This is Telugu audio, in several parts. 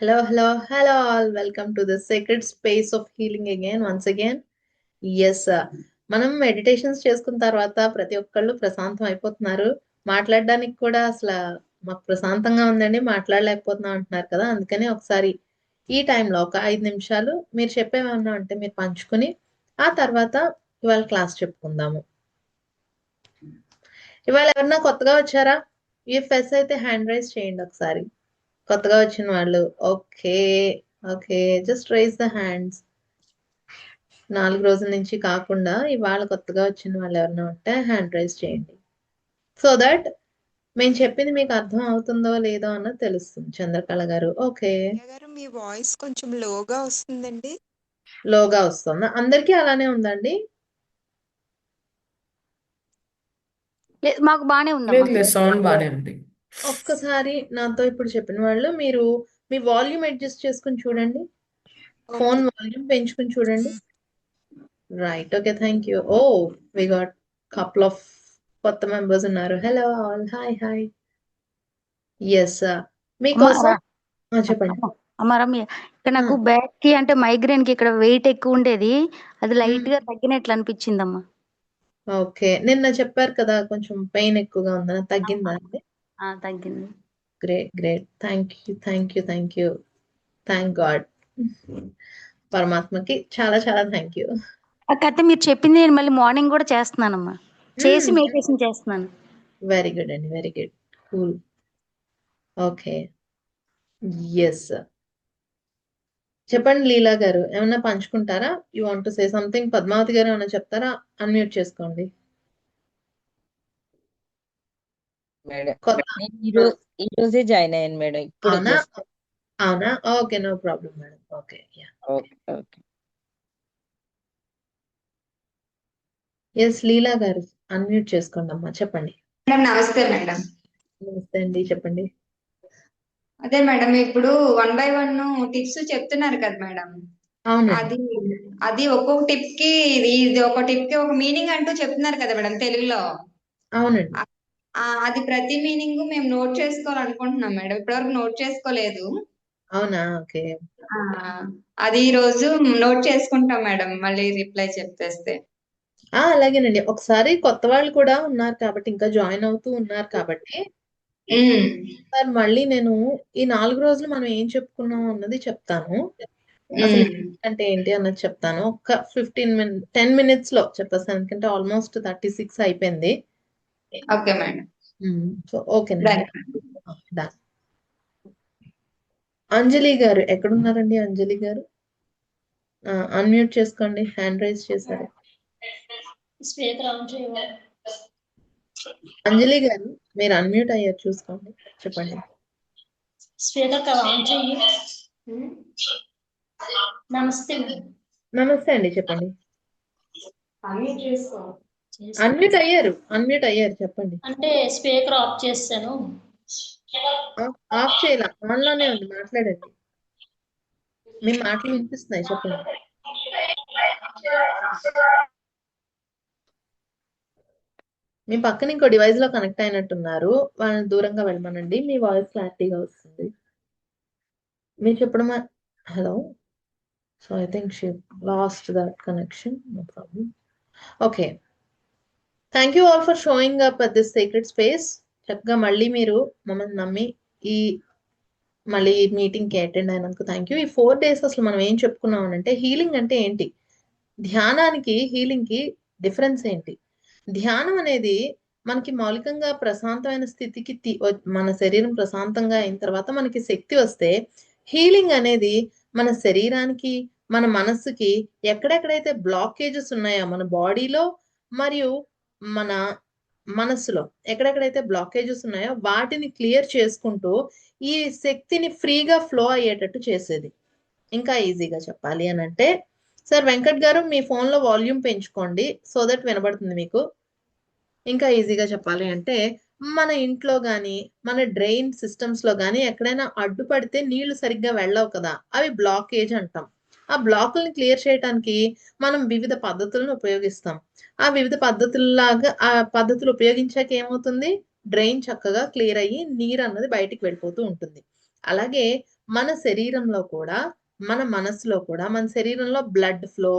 Hello, hello, hello all. Welcome to the sacred space of healing again, once again. Yes మనం మెడిటేషన్స్ చేసుకున్న తర్వాత ప్రతి ఒక్కళ్ళు ప్రశాంతం అయిపోతున్నారు. మాట్లాడడానికి కూడా అసలు మాకు ప్రశాంతంగా ఉందండి, మాట్లాడలేకపోతున్నాం అంటున్నారు కదా. అందుకని ఒకసారి ఈ టైంలో ఒక 5 నిమిషాలు మీరు చెప్పేమన్నా అంటే మీరు పంచుకుని ఆ తర్వాత ఇవాళ క్లాస్ చెప్పుకుందాము. ఇవాళ ఎవరన్నా కొత్తగా వచ్చారా? ఇఫ్ ఎస్ అయితే హ్యాండ్ రైజ్ చేయండి ఒకసారి. కొత్తగా వచ్చిన వాళ్ళు. Okay, okay, just raise the hands. 4 రోజుల నుంచి కాకుండా ఇవాళ కొత్తగా వచ్చిన వాళ్ళు ఎవరైనా ఉంటే హ్యాండ్ రైజ్ చేయండి. సో దట్ మేము చెప్పింది మీకు అర్థం అవుతుందో లేదో అన్నది తెలుస్తుంది. చంద్రకళ గారు ఓకే. ప్రియా గారు మీ వాయిస్ కొంచెం లోగా వస్తుందండి. లోగా వస్తుందా? అందరికీ అలానే ఉందండి? మాకు బానే లేదు ఉందమ్మా. లేదు, సౌండ్ బానే ఉంది. ఒక్కసారి నాతో ఇప్పుడు చెప్పిన వాళ్ళు మీరు మీ వాల్యూమ్ అడ్జస్ట్ చేసుకుని చూడండి. ఫోన్ వాల్యూమ్ పెంచుకుని చూడండి. Right, okay, thank you. Oh we got couple of కొత్త మెంబర్స్ ఉన్నారు. Hello all, hi hi. Yes మీకోసం చెప్పండి. అమ్మ రమ్య, ఇక్కడ నాకు ఆ, బ్యాక్ కి అంటే మైగ్రేన్ కి ఇక్కడ వెయిట్ ఎక్కువ ఉండేది, అది లైట్ మ్, గా తగ్గినట్లు అనిపించిందమ్మా. ఓకే, నిన్న చెప్పారు కదా కొంచెం పెయిన్ ఎక్కువగా ఉందని, తగ్గిందా అండి? తగ్గింది. Great great, thank you thank you thank you, thank God. పరమాత్మకి చాలా చాలా థ్యాంక్ యూ. కాకపోతే మీరు చెప్పింది నేను మళ్ళీ మార్నింగ్ కూడా చేస్తున్నానమ్మా, చేసి మెడిటేషన్ చేస్తున్నాను. వెరీ గుడ్ అండి, very good, cool. Okay, yes, చెప్పండి లీలా గారు, ఏమన్నా పంచుకుంటారా? You want to say something? Padmavathi గారు ఏమన్నా చెప్తారా? అన్మ్యూట్ చేసుకోండి. మేడం కొత్త నేను ఈ రోజే జాయిన్ అయ్యాను మేడం. ఇప్పుడు అవునా? జస్ట్ అవునా? Okay, no problem madam. Okay, ya, okay okay. Yes Leela గారు అన్మ్యూట్ చేసుకోండి అమ్మా, చెప్పండి. మేడం నమస్తే మేడం. నమస్తే అండి, చెప్పండి. అదే మేడం ఇప్పుడు 1 బై 1 టిప్స్ చెప్తున్నారు కదా మేడం. అవునండి, అది అది ఒక్కొక్క టిప్ కి ఇది ఒక టిప్ కి ఒక మీనింగ్ అంటూ చెప్తున్నారు కదా మేడం తెలుగులో. అవునండి. అది ప్రతి మీనింగ్ మేము నోట్ చేసుకోవాలనుకుంటున్నాం మేడం. ఇప్పటివరకు నోట్ చేసుకోలేదు. అవునా? ఓకే. ఆ, అది ఈ రోజు నోట్ చేసుకుంటాం మేడం, మళ్ళీ రిప్లై చెప్పేస్తే. అలాగేనండి. ఒకసారి కొత్త వాళ్ళు కూడా ఉన్నారు కాబట్టి, ఇంకా జాయిన్ అవుతూ ఉన్నారు కాబట్టి, సార్ మళ్ళీ నేను ఈ 4 రోజులు మనం ఏం చెప్పుకున్నాం అన్నది చెప్తాను. అసలు అంటే ఏంటి అన్నది చెప్తాను. ఒక 10 మినిట్స్ లో చెప్పేస్తాను, ఎందుకంటే ఆల్మోస్ట్ 36 అయిపోయింది. Okay madam. సో ఓకేనండి, డన్. అంజలి గారు ఎక్కడున్నారండి? అంజలి గారు అన్మ్యూట్ చేసుకోండి, హ్యాండ్ రైజ్ చేశారు. అంజలి గారు మీరు అన్మ్యూట్ అయ్యారు, చూసుకోండి, చెప్పండి. నమస్తే అండి, చెప్పండి. అన్మ్యూట్ అయ్యారు, చెప్పండి. అంటే స్పీకర్ ఆఫ్ చేశాను. ఆఫ్ చేయాల, ఆన్ లోనే ఉంది, మాట్లాడండి. మీ మాటలు వినిపిస్తున్నాయి, చెప్పండి. మీ పక్కన ఇంకో డివైస్ లో కనెక్ట్ అయినట్టున్నారు, వాళ్ళని దూరంగా వెళ్ళమనండి, మీ వాయిస్ క్లారిటీగా వస్తుంది. మీరు చెప్పడం. Hello, so I think she lost that connection, no problem. Okay, thank you all for showing up at this secret space. చక్కగా మళ్ళీ మీరు మమ్మల్ని నమ్మి ఈ మళ్ళీ మీటింగ్ కి అటెండ్ అయినందుకు థ్యాంక్ యూ. ఈ 4 days అసలు మనం ఏం చెప్పుకున్నాం అంటే హీలింగ్ అంటే ఏంటి, ధ్యానానికి హీలింగ్ కి డిఫరెన్స్ ఏంటి? ధ్యానం అనేది మనకి మౌలికంగా ప్రశాంతమైన స్థితికి మన శరీరం ప్రశాంతంగా అయిన తర్వాత మనకి శక్తి వస్తే, హీలింగ్ అనేది మన శరీరానికి, మన మనస్సుకి ఎక్కడెక్కడైతే బ్లాకేజెస్ ఉన్నాయో మన బాడీలో మరియు మన మనస్సులో ఎక్కడెక్కడైతే బ్లాకేజెస్ ఉన్నాయో వాటిని క్లియర్ చేసుకుంటూ ఈ శక్తిని ఫ్రీగా ఫ్లో అయ్యేటట్టు చేసేది. ఇంకా ఈజీగా చెప్పాలి అని అంటే, సార్ వెంకట్ గారు మీ ఫోన్ లో వాల్యూమ్ పెంచుకోండి, సో దట్ వినబడుతుంది మీకు. ఇంకా ఈజీగా చెప్పాలి అంటే, మన ఇంట్లో గాని మన డ్రైన్ సిస్టమ్స్ లో గాని ఎక్కడైనా అడ్డుపడితే నీళ్లు సరిగ్గా వెళ్ళవు కదా, అవి బ్లాకేజ్ అంటాం. ఆ బ్లాకుల్ని క్లియర్ చేయడానికి మనం వివిధ పద్ధతులను ఉపయోగిస్తాం. ఆ వివిధ పద్ధతుల్లాగా ఆ పద్ధతులు ఉపయోగించాక ఏమవుతుంది, డ్రైన్ చక్కగా క్లియర్ అయ్యి నీరు అన్నది బయటికి వెళ్ళిపోతూ ఉంటుంది. అలాగే మన శరీరంలో కూడా, మన మనసులో కూడా, మన శరీరంలో బ్లడ్ ఫ్లో,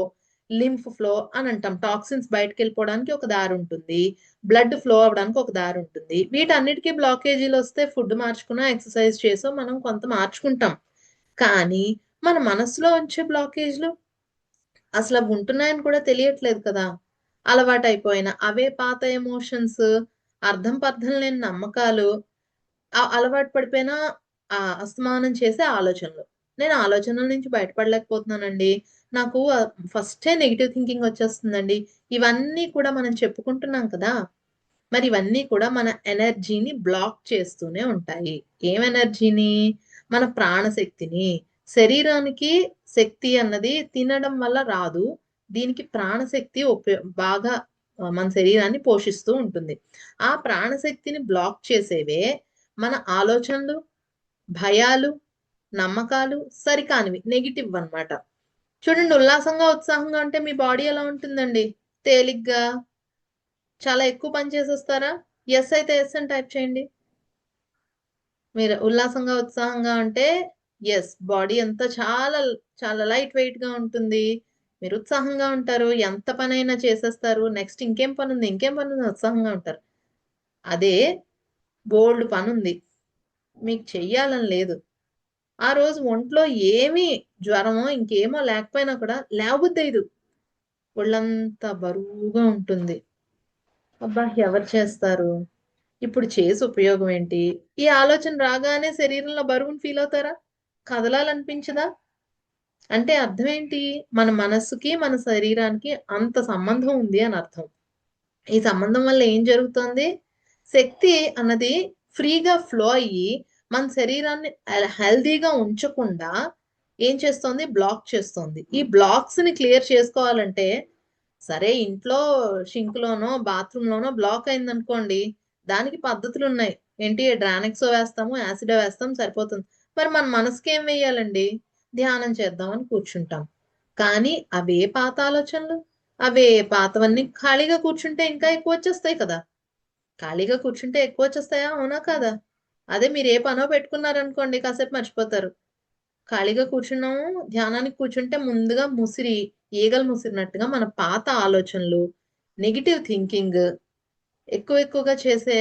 లింఫ్ ఫ్లో అని అంటాం. టాక్సిన్స్ బయటకెళ్ళిపోవడానికి ఒక దారి ఉంటుంది. బ్లడ్ ఫ్లో అవ్వడానికి ఒక దారి ఉంటుంది. వీటన్నిటికీ బ్లాకేజీలు వస్తే ఫుడ్ మార్చుకున్నా, ఎక్సర్సైజ్ చేసో మనం కొంత మార్చుకుంటాం. కానీ మన మనసులో వచ్చే బ్లాకేజ్లు అసలు అవి ఉంటున్నాయని కూడా తెలియట్లేదు కదా. అలవాటైపోయిన అవే పాత ఎమోషన్స్, అర్థం పర్థం లేని నమ్మకాలు, అలవాటు పడిపోయిన అస్తమానం చేసే ఆలోచనలు. నేను ఆలోచనల నుంచి బయటపడలేకపోతున్నానండి. నాకు ఫస్టే నెగెటివ్ థింకింగ్ వచ్చేస్తుందండి. ఇవన్నీ కూడా మనం చెప్పుకుంటున్నాం కదా. మరి ఇవన్నీ కూడా మన ఎనర్జీని బ్లాక్ చేస్తూనే ఉంటాయి. ఏం ఎనర్జీని? మన ప్రాణశక్తిని. శరీరానికి శక్తి అన్నది తినడం వల్ల రాదు. దీనికి ప్రాణశక్తి బాగా మన శరీరాన్ని పోషిస్తూ ఉంటుంది. ఆ ప్రాణశక్తిని బ్లాక్ చేసేవే మన ఆలోచనలు, భయాలు, నమ్మకాలు, సరికానివి, నెగిటివ్ అన్నమాట. చూడండి, ఉల్లాసంగా, ఉత్సాహంగా ఉంటే మీ బాడీ ఎలా ఉంటుందండి? తేలిగ్గా, చాలా ఎక్కువ పని చేసేస్తారా? ఎస్ అయితే ఎస్ అని టైప్ చేయండి. మీరు ఉల్లాసంగా, ఉత్సాహంగా ఉంటే ఎస్, బాడీ అంతా చాలా చాలా లైట్ వెయిట్ గా ఉంటుంది. మీరు ఉత్సాహంగా ఉంటారు, ఎంత పనైనా చేసేస్తారు. నెక్స్ట్ ఇంకేం పని ఉంది, ఇంకేం పని ఉంది, ఉత్సాహంగా ఉంటారు. అదే బోల్డ్ పని ఉంది, మీకు చెయ్యాలని లేదు, ఆ రోజు ఒంట్లో ఏమీ జ్వరమో ఇంకేమో లేకపోయినా కూడా లేవబుద్దెయ్యదు, ఒళ్ళంతా బరువుగా ఉంటుంది. అబ్బా, ఎవరు చేస్తారు? ఇప్పుడు చేసి ఉపయోగం ఏంటి? ఈ ఆలోచన రాగానే శరీరంలో బరువును ఫీల్ అవుతారా? కదలాలనిపించదా? అంటే అర్థం ఏంటి? మన మనస్సుకి, మన శరీరానికి అంత సంబంధం ఉంది అని అర్థం. ఈ సంబంధం వల్ల ఏం జరుగుతోంది? శక్తి అన్నది ఫ్రీగా ఫ్లో అయ్యి మన శరీరాన్ని హెల్దీగా ఉంచకుండా ఏం చేస్తోంది? బ్లాక్ చేస్తోంది. ఈ బ్లాక్స్ ని క్లియర్ చేసుకోవాలంటే, సరే ఇంట్లో షింక్లోనో బాత్రూంలోనో బ్లాక్ అయిందనుకోండి, దానికి పద్ధతులు ఉన్నాయి. ఏంటి? డ్రానెక్సో వేస్తాము, యాసిడో వేస్తాం, సరిపోతుంది. మరి మన మనసుకి ఏం వేయాలండి? ధ్యానం చేద్దామని కూర్చుంటాం. కానీ అవే పాత ఆలోచనలు, అవే పాతవన్నీ ఖాళీగా కూర్చుంటే ఇంకా ఎక్కువ వచ్చేస్తాయి కదా. ఖాళీగా కూర్చుంటే ఎక్కువ వచ్చేస్తాయా? అవునా కాదా? అదే మీరు ఏ పనో పెట్టుకున్నారనుకోండి, కాసేపు మర్చిపోతారు. ఖాళీగా కూర్చున్నాము, ధ్యానానికి కూర్చుంటే ముందుగా ఈగలు ముసిరినట్టుగా మన పాత ఆలోచనలు, నెగిటివ్ థింకింగ్, ఎక్కువగా చేసే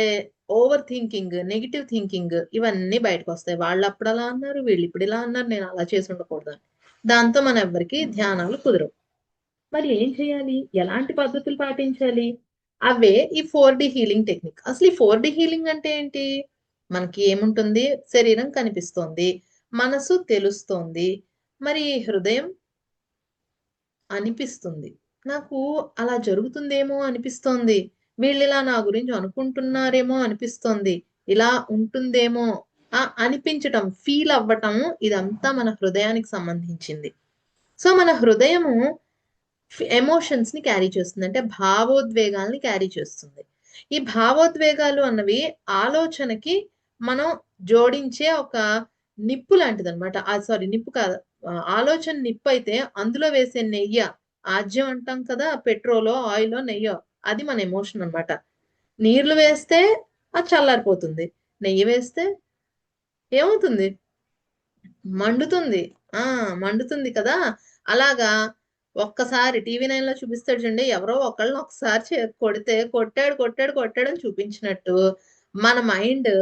ఓవర్ థింకింగ్, నెగిటివ్ థింకింగ్, ఇవన్నీ బయటకు వస్తాయి. వాళ్ళు అప్పుడు అలా అన్నారు, వీళ్ళు ఇప్పుడు ఇలా అన్నారు, నేను అలా చేసి ఉండకూడదు అని. దాంతో మన ఎవ్వరికి ధ్యానాలు కుదరవు. మరి ఏం చేయాలి? ఎలాంటి పద్ధతులు పాటించాలి? అవే ఈ 4D హీలింగ్ టెక్నిక్. అసలు ఈ 4D హీలింగ్ అంటే ఏంటి? మనకి ఏముంటుంది? శరీరం కనిపిస్తోంది, మనసు తెలుస్తోంది, మరి హృదయం అనిపిస్తుంది. నాకు అలా జరుగుతుందేమో అనిపిస్తోంది, వీళ్ళిలా నా గురించి అనుకుంటున్నారేమో అనిపిస్తోంది, ఇలా ఉంటుందేమో అనిపించటం, ఫీల్ అవ్వటం, ఇదంతా మన హృదయానికి సంబంధించింది. సో మన హృదయము ఎమోషన్స్ ని క్యారీ చేస్తుంది, అంటే భావోద్వేగాల్ని క్యారీ చేస్తుంది. ఈ భావోద్వేగాలు అన్నవి ఆలోచనకి మనం జోడించే ఒక నిప్పు లాంటిది అనమాట. సారీ, నిప్పు కాదు, ఆలోచన నిప్పు అయితే అందులో వేసే నెయ్యి, ఆజ్యం అంటాం కదా, పెట్రోలో, ఆయిలో, నెయ్యో, అది మన ఎమోషన్ అన్నమాట. నీళ్లు వేస్తే అది చల్లారిపోతుంది, నెయ్యి వేస్తే ఏమవుతుంది? మండుతుంది. మండుతుంది కదా. అలాగా ఒక్కసారి TV9 లో చూపిస్తాడు చూడండి, ఎవరో ఒకళ్ళని ఒకసారి కొడితే కొట్టాడు కొట్టాడు కొట్టాడు అని చూపించినట్టు మన మైండ్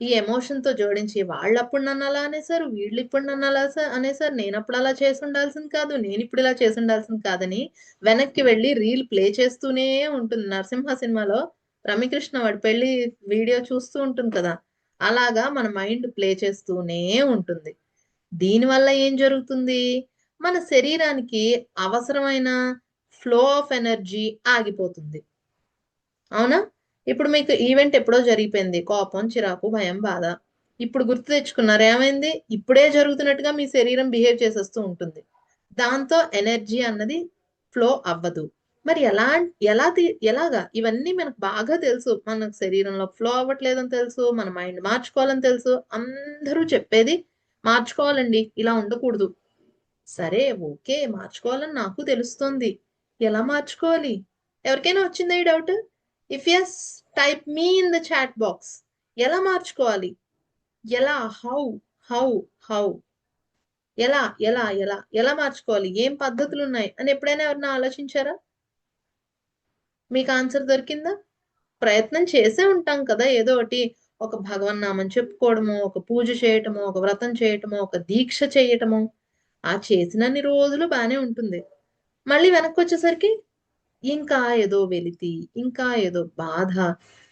ఈ ఎమోషన్ తో జోడించి, వాళ్ళప్పుడు నన్ను అలా అనేసారు, వీళ్ళు ఇప్పుడు నన్ను అలా అనేసారు, నేను అప్పుడు అలా చేసి ఉండాల్సింది కాదు, నేను ఇప్పుడు ఇలా చేసి ఉండాల్సింది కాదని వెనక్కి వెళ్ళి రీల్ ప్లే చేస్తూనే ఉంటుంది. నరసింహ సినిమాలో రమ్యకృష్ణ వాడి పెళ్లి వీడియో చూస్తూ ఉంటుంది కదా, అలాగా మన మైండ్ ప్లే చేస్తూనే ఉంటుంది. దీనివల్ల ఏం జరుగుతుంది? మన శరీరానికి అవసరమైన ఫ్లో ఆఫ్ ఎనర్జీ ఆగిపోతుంది. అవునా? ఇప్పుడు మీకు ఈవెంట్ ఎప్పుడో జరిగిపోయింది, కోపం, చిరాకు, భయం, బాధ. ఇప్పుడు గుర్తు తెచ్చుకున్నారు, ఏమైంది? ఇప్పుడే జరుగుతున్నట్టుగా మీ శరీరం బిహేవ్ చేసేస్తూ ఉంటుంది. దాంతో ఎనర్జీ అన్నది ఫ్లో అవ్వదు. మరి ఎలాగా? ఇవన్నీ మనకు బాగా తెలుసు. మన శరీరంలో ఫ్లో అవ్వట్లేదని తెలుసు, మన మైండ్ మార్చుకోవాలని తెలుసు. అందరూ చెప్పేది మార్చుకోవాలండి, ఇలా ఉండకూడదు. సరే, ఓకే, మార్చుకోవాలని నాకు తెలుస్తోంది. ఎలా మార్చుకోవాలి? ఎవరికైనా వచ్చిందా ఈ doubt? If yes, type me in the chat box. ఎలా మార్చుకోవాలి? ఎలా? హౌ హౌ ఎలా ఎలా ఎలా ఎలా మార్చుకోవాలి, ఏం పద్ధతులు ఉన్నాయి అని ఎప్పుడైనా ఎవరైనా ఆలోచించారా? మీకు ఆన్సర్ దొరికిందా? ప్రయత్నం చేసే ఉంటాం కదా ఏదో ఒకటి. ఒక భగవన్నామం చెప్పుకోవడము, ఒక పూజ చేయటము, ఒక వ్రతం చేయటము, ఒక దీక్ష చేయటము. ఆ చేసినన్ని రోజులు బానే ఉంటుంది. మళ్ళీ వెనక్కి వచ్చేసరికి ఇంకా ఏదో వెలితి, ఇంకా ఏదో బాధ,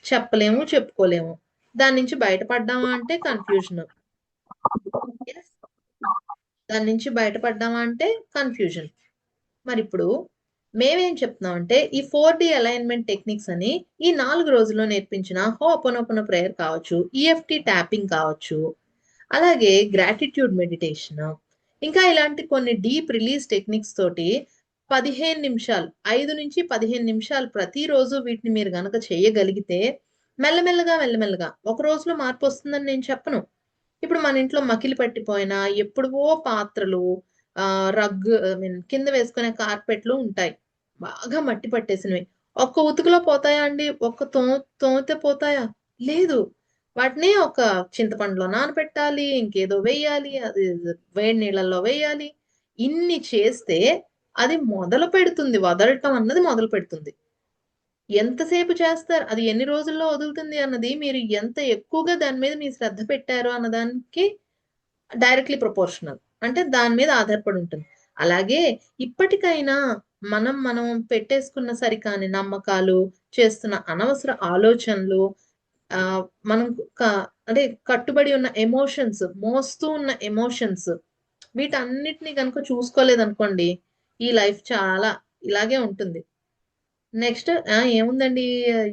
చెప్పలేము చెప్పుకోలేము. దాని నుంచి బయటపడ్డామా అంటే కన్ఫ్యూజన్. దాని నుంచి బయటపడ్డామా అంటే కన్ఫ్యూజన్. మరి ఇప్పుడు మేమేం చెప్తున్నామంటే ఈ 4D అలైన్మెంట్ టెక్నిక్స్ అని ఈ 4 రోజుల్లో నేర్పించిన హోపోనోపోనో ప్రేయర్ కావచ్చు, ఈఎఫ్టి ట్యాపింగ్ కావచ్చు, అలాగే గ్రాటిట్యూడ్ మెడిటేషన్, ఇంకా ఇలాంటి కొన్ని డీప్ రిలీజ్ టెక్నిక్స్ తోటి 15 నిమిషాలు 5 నుంచి 15 నిమిషాలు ప్రతిరోజు వీటిని మీరు గనక చేయగలిగితే మెల్లమెల్లగా మెల్లమెల్లగా ఒక రోజులో మార్పు వస్తుందని నేను చెప్పను. ఇప్పుడు మన ఇంట్లో మకిలి పట్టిపోయిన ఎప్పుడువో పాత్రలు, రగ్ ఐ మీన్ కింద వేసుకునే కార్పెట్లు ఉంటాయి బాగా మట్టి పట్టేసినవి. ఒక్క ఉతుకులో పోతాయా అండి? ఒక్క తోమితే పోతాయా? లేదు. వాటిని ఒక చింతపండులో నానబెట్టాలి, ఇంకేదో వేయాలి, అది వేడి నీళ్ళల్లో వేయాలి. ఇన్ని చేస్తే అది మొదలు పెడుతుంది, వదలటం అన్నది మొదలు పెడుతుంది. ఎంతసేపు చేస్తారు, అది ఎన్ని రోజుల్లో వదులుతుంది అన్నది మీరు ఎంత ఎక్కువగా దాని మీద మీ శ్రద్ధ పెట్టారు అన్నదానికి డైరెక్ట్లీ ప్రపోర్షనల్. అంటే దాని మీద ఆధారపడి ఉంటుంది. అలాగే ఇప్పటికైనా మనం పెట్టేసుకున్న సరికాని నమ్మకాలు, చేస్తున్న అనవసర ఆలోచనలు, మనం అంటే కట్టుబడి ఉన్న ఎమోషన్స్, మోస్తూ ఉన్న ఎమోషన్స్, వీటన్నిటిని కనుక చూసుకోలేదనుకోండి ఈ లైఫ్ చాలా ఇలాగే ఉంటుంది. నెక్స్ట్ ఏముందండి,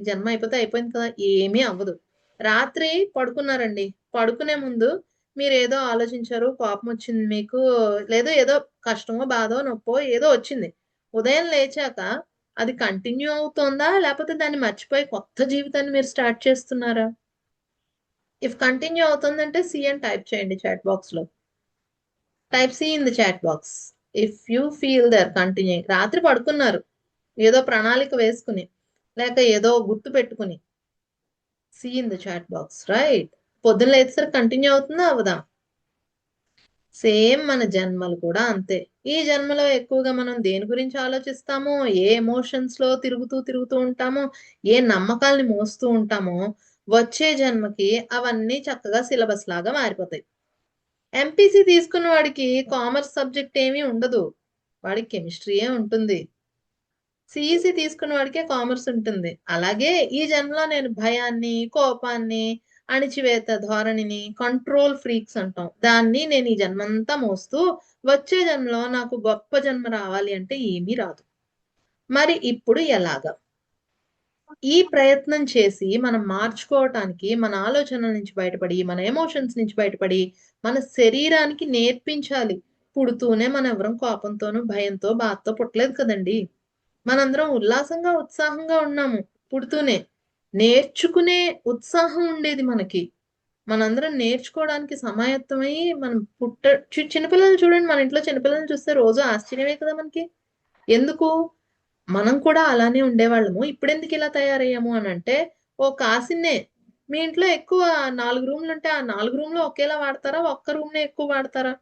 జన్మ అయిపోతే అయిపోయింది కదా, ఏమీ అవ్వదు. రాత్రి పడుకున్నారండి, పడుకునే ముందు మీరు ఏదో ఆలోచించారు, కోపం వచ్చింది మీకు, లేదో ఏదో కష్టమో బాధో నొప్పో ఏదో వచ్చింది. ఉదయం లేచాక అది కంటిన్యూ అవుతోందా, లేకపోతే దాన్ని మర్చిపోయి కొత్త జీవితాన్ని మీరు స్టార్ట్ చేస్తున్నారా? ఇఫ్ కంటిన్యూ అవుతుందంటే సి అని టైప్ చేయండి చాట్ బాక్స్ లో. Type C in the chat box if you feel there continue. రాత్రి పడుకున్నారు ఏదో ప్రణాళిక వేసుకుని, లేక ఏదో గుర్తు పెట్టుకుని. C in the chat box, right? పొద్దున్న లేచేసరికి కంటిన్యూ అవుతుందా అవదా? సేమ్ మన జన్మలు కూడా అంతే. ఈ జన్మలో ఎక్కువగా మనం దేని గురించి ఆలోచిస్తామో, ఏ ఎమోషన్స్ లో తిరుగుతూ ఉంటామో, ఏ నమ్మకాల్ని మోస్తూ ఉంటామో, వచ్చే జన్మకి అవన్నీ చక్కగా సిలబస్ లాగా మారిపోతాయి. ఎంపీసీ తీసుకున్న వాడికి కామర్స్ సబ్జెక్ట్ ఏమీ ఉండదు, వాడికి కెమిస్ట్రీయే ఉంటుంది. సిఈసి తీసుకున్న వాడికే కామర్స్ ఉంటుంది. అలాగే ఈ జన్మలో నేను భయాన్ని, కోపాన్ని, అణిచివేత ధోరణిని, కంట్రోల్ ఫ్రీక్స్ అంటాం, దాన్ని నేను ఈ జన్మంతా మోస్తూ వచ్చే జన్మలో నాకు గొప్ప జన్మ రావాలి అంటే ఏమీ రాదు. మరి ఇప్పుడు ఎలాగా? ఈ ప్రయత్నం చేసి మనం మార్చుకోవటానికి, మన ఆలోచనల నుంచి బయటపడి, మన ఎమోషన్స్ నుంచి బయటపడి, మన శరీరానికి నేర్పించాలి. పుడుతూనే మనం ఎవరం కోపంతోనూ, భయంతో, బాధతో పుట్టలేదు కదండి. మనందరం ఉల్లాసంగా, ఉత్సాహంగా ఉన్నాము పుడుతూనే. నేర్చుకునే ఉత్సాహం ఉండేది మనకి. మనందరం నేర్చుకోవడానికి సమాయత్తమై మనం చిన్నపిల్లలు చూడండి, మన ఇంట్లో చిన్నపిల్లల్ని చూస్తే రోజు ఆశ్చర్యమే కదా మనకి. ఎందుకు? మనం కూడా అలానే ఉండేవాళ్ళము, ఇప్పుడెందుకు ఇలా తయారయ్యాము అని అంటే, ఓ కాసిన్నే మీ ఇంట్లో ఎక్కువ 4 రూమ్లు ఉంటే ఆ 4 రూమ్లు ఒకేలా వాడతారా? ఒక్క రూమ్నే ఎక్కువ వాడతారా?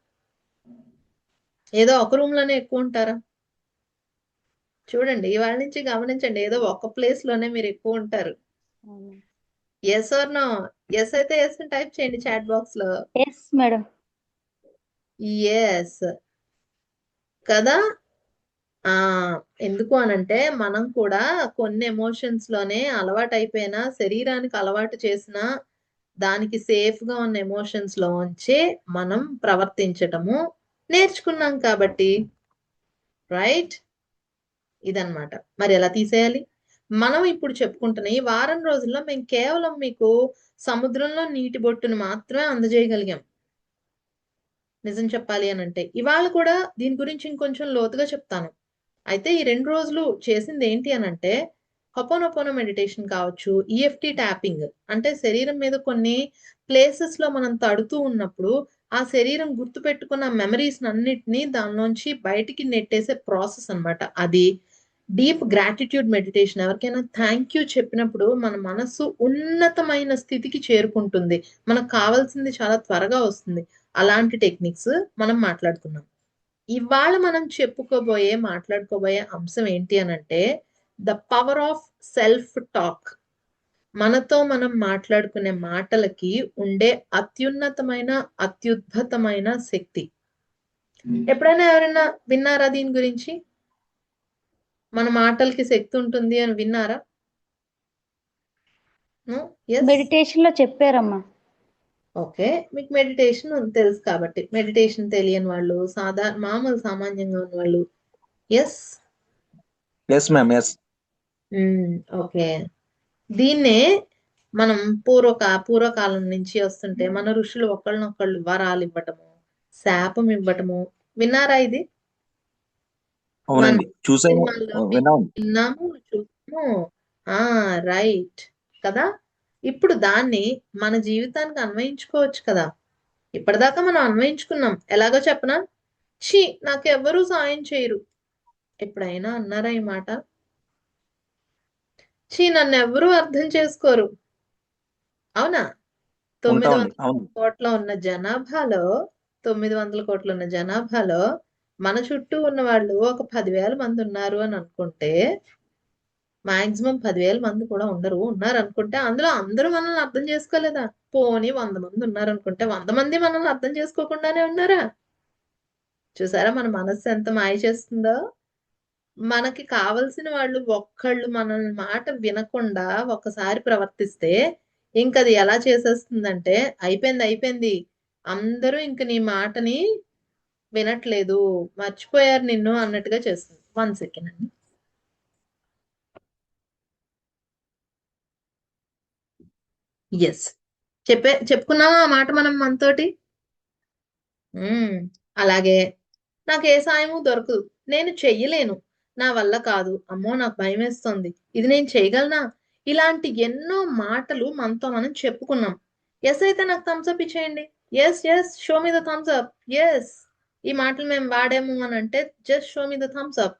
ఏదో ఒక రూమ్ లోనే ఎక్కువ ఉంటారా? చూడండి, ఇవాళ నుంచి గమనించండి, ఏదో ఒక ప్లేస్ లోనే మీరు ఎక్కువ ఉంటారు. Yes or no? ఎస్ అయితే ఎస్ టైప్ చేయండి చాట్ బాక్స్ లో. Yes madam. ఎస్ కదా. ఆ ఎందుకు అనంటే మనం కూడా కొన్ని ఎమోషన్స్ లోనే అలవాటు అయిపోయినా, శరీరానికి అలవాటు చేసిన దానికి సేఫ్ గా ఉన్న ఎమోషన్స్ లోంచే మనం ప్రవర్తించటము నేర్చుకున్నాం కాబట్టి, రైట్? ఇదన్నమాట. మరి ఎలా తీసేయాలి? మనం ఇప్పుడు చెప్పుకుంటున్న ఈ వారం రోజుల్లో మేము కేవలం మీకు సముద్రంలో నీటి బొట్టును మాత్రమే అందజేయగలిగాం. నిజం చెప్పాలి అనంటే ఇవాళ కూడా దీని గురించి ఇంకొంచెం లోతుగా చెప్తాను. అయితే ఈ 2 రోజులు చేసింది ఏంటి అనంటే, హొపోనొపోనో మెడిటేషన్ కావచ్చు, ఈఎఫ్టి ట్యాపింగ్, అంటే శరీరం మీద కొన్ని ప్లేసెస్ లో మనం తడుతూ ఉన్నప్పుడు ఆ శరీరం గుర్తు పెట్టుకున్న మెమరీస్ అన్నిటినీ దానిలోంచి బయటికి నెట్టేసే ప్రాసెస్ అన్నమాట అది. Deep gratitude meditation. ఎవరికైనా థ్యాంక్ యూ చెప్పినప్పుడు మన మనసు ఉన్నతమైన స్థితికి చేరుకుంటుంది. మనకు కావాల్సింది చాలా త్వరగా వస్తుంది. అలాంటి టెక్నిక్స్ మనం మాట్లాడుకున్నాం. ఇవాళ మనం మాట్లాడుకోబోయే అంశం ఏంటి అనంటే the power of self talk. మనతో మనం మాట్లాడుకునే మాటలకి ఉండే అత్యున్నతమైన అత్యుద్భుతమైన శక్తి. ఎప్పుడైనా ఎవరైనా విన్నారా దీని గురించి? మన మాటలకి శక్తి ఉంటుంది అని విన్నారా? ఎస్. మెడిటేషన్ లో చెప్పారమ్మా. ఓకే, మీకు మెడిటేషన్ తెలుసు కాబట్టి. మెడిటేషన్ తెలియని వాళ్ళు, మామూలు సామాన్యంగా ఉన్న వాళ్ళు. Yes. Yes ma'am, yes. Okay, దీన్నే మనం పూర్వకాలం నుంచి వస్తుంటే మన ఋషులు ఒకళ్ళనొకళ్ళు వరాలు ఇవ్వటము, శాపం ఇవ్వటము. విన్నారా ఇది? అవునండి, చూసాము, సినిమాల్లో విన్నాము. విన్నాము, చూసాము. రైట్ కదా. ఇప్పుడు దాన్ని మన జీవితానికి అన్వయించుకోవచ్చు కదా. ఇప్పటిదాకా మనం అన్వయించుకున్నాం. ఎలాగో చెప్పనా? నాకు ఎవరూ సాయం చేయరు. ఎప్పుడైనా అన్నారా ఈ మాట? నన్ను ఎవరూ అర్థం చేసుకోరు. అవునా? 900 ఉంటామండి, అవును. కోట్ల ఉన్న జనాభాలో 900 కోట్ల ఉన్న జనాభాలో మన చుట్టూ ఉన్న వాళ్ళు ఒక 10,000 మంది ఉన్నారు అని అనుకుంటే, మాక్సిమం 10,000 మంది కూడా ఉన్నారు అనుకుంటే, అందులో అందరూ మనల్ని అర్థం చేసుకోలేదా? పోనీ 100 మంది ఉన్నారు అనుకుంటే 100 మంది మనల్ని అర్థం చేసుకోకుండానే ఉన్నారా? చూసారా మన మనస్సు ఎంత మాయ చేస్తుందో? మనకి కావలసిన వాళ్ళు ఒక్కళ్ళు మనల్ని మాట వినకుండా ఒక్కసారి ప్రవర్తిస్తే ఇంకది ఎలా చేసేస్తుందంటే, అయిపోయింది, అందరూ ఇంక నీ మాటని వినట్లేదు, మర్చిపోయారు నిన్ను అన్నట్టుగా చేస్తుంది. 1 సెకండ్ అండి. ఎస్, చెప్పుకున్నావా ఆ మాట మనం మనతోటి? అలాగే నాకు ఏ సాయము దొరకదు, నేను చెయ్యలేను, నా వల్ల కాదు, అమ్మో నాకు భయం వేస్తుంది, ఇది నేను చేయగలనా? ఇలాంటి ఎన్నో మాటలు మనతో మనం చెప్పుకున్నాం. ఎస్ అయితే నాకు థమ్స్అప్ ఇచ్చేయండి. Yes, show me the thumbs up. Yes, ఈ మాటలు మేము వాడాము అని అంటే just show me the thumbs up.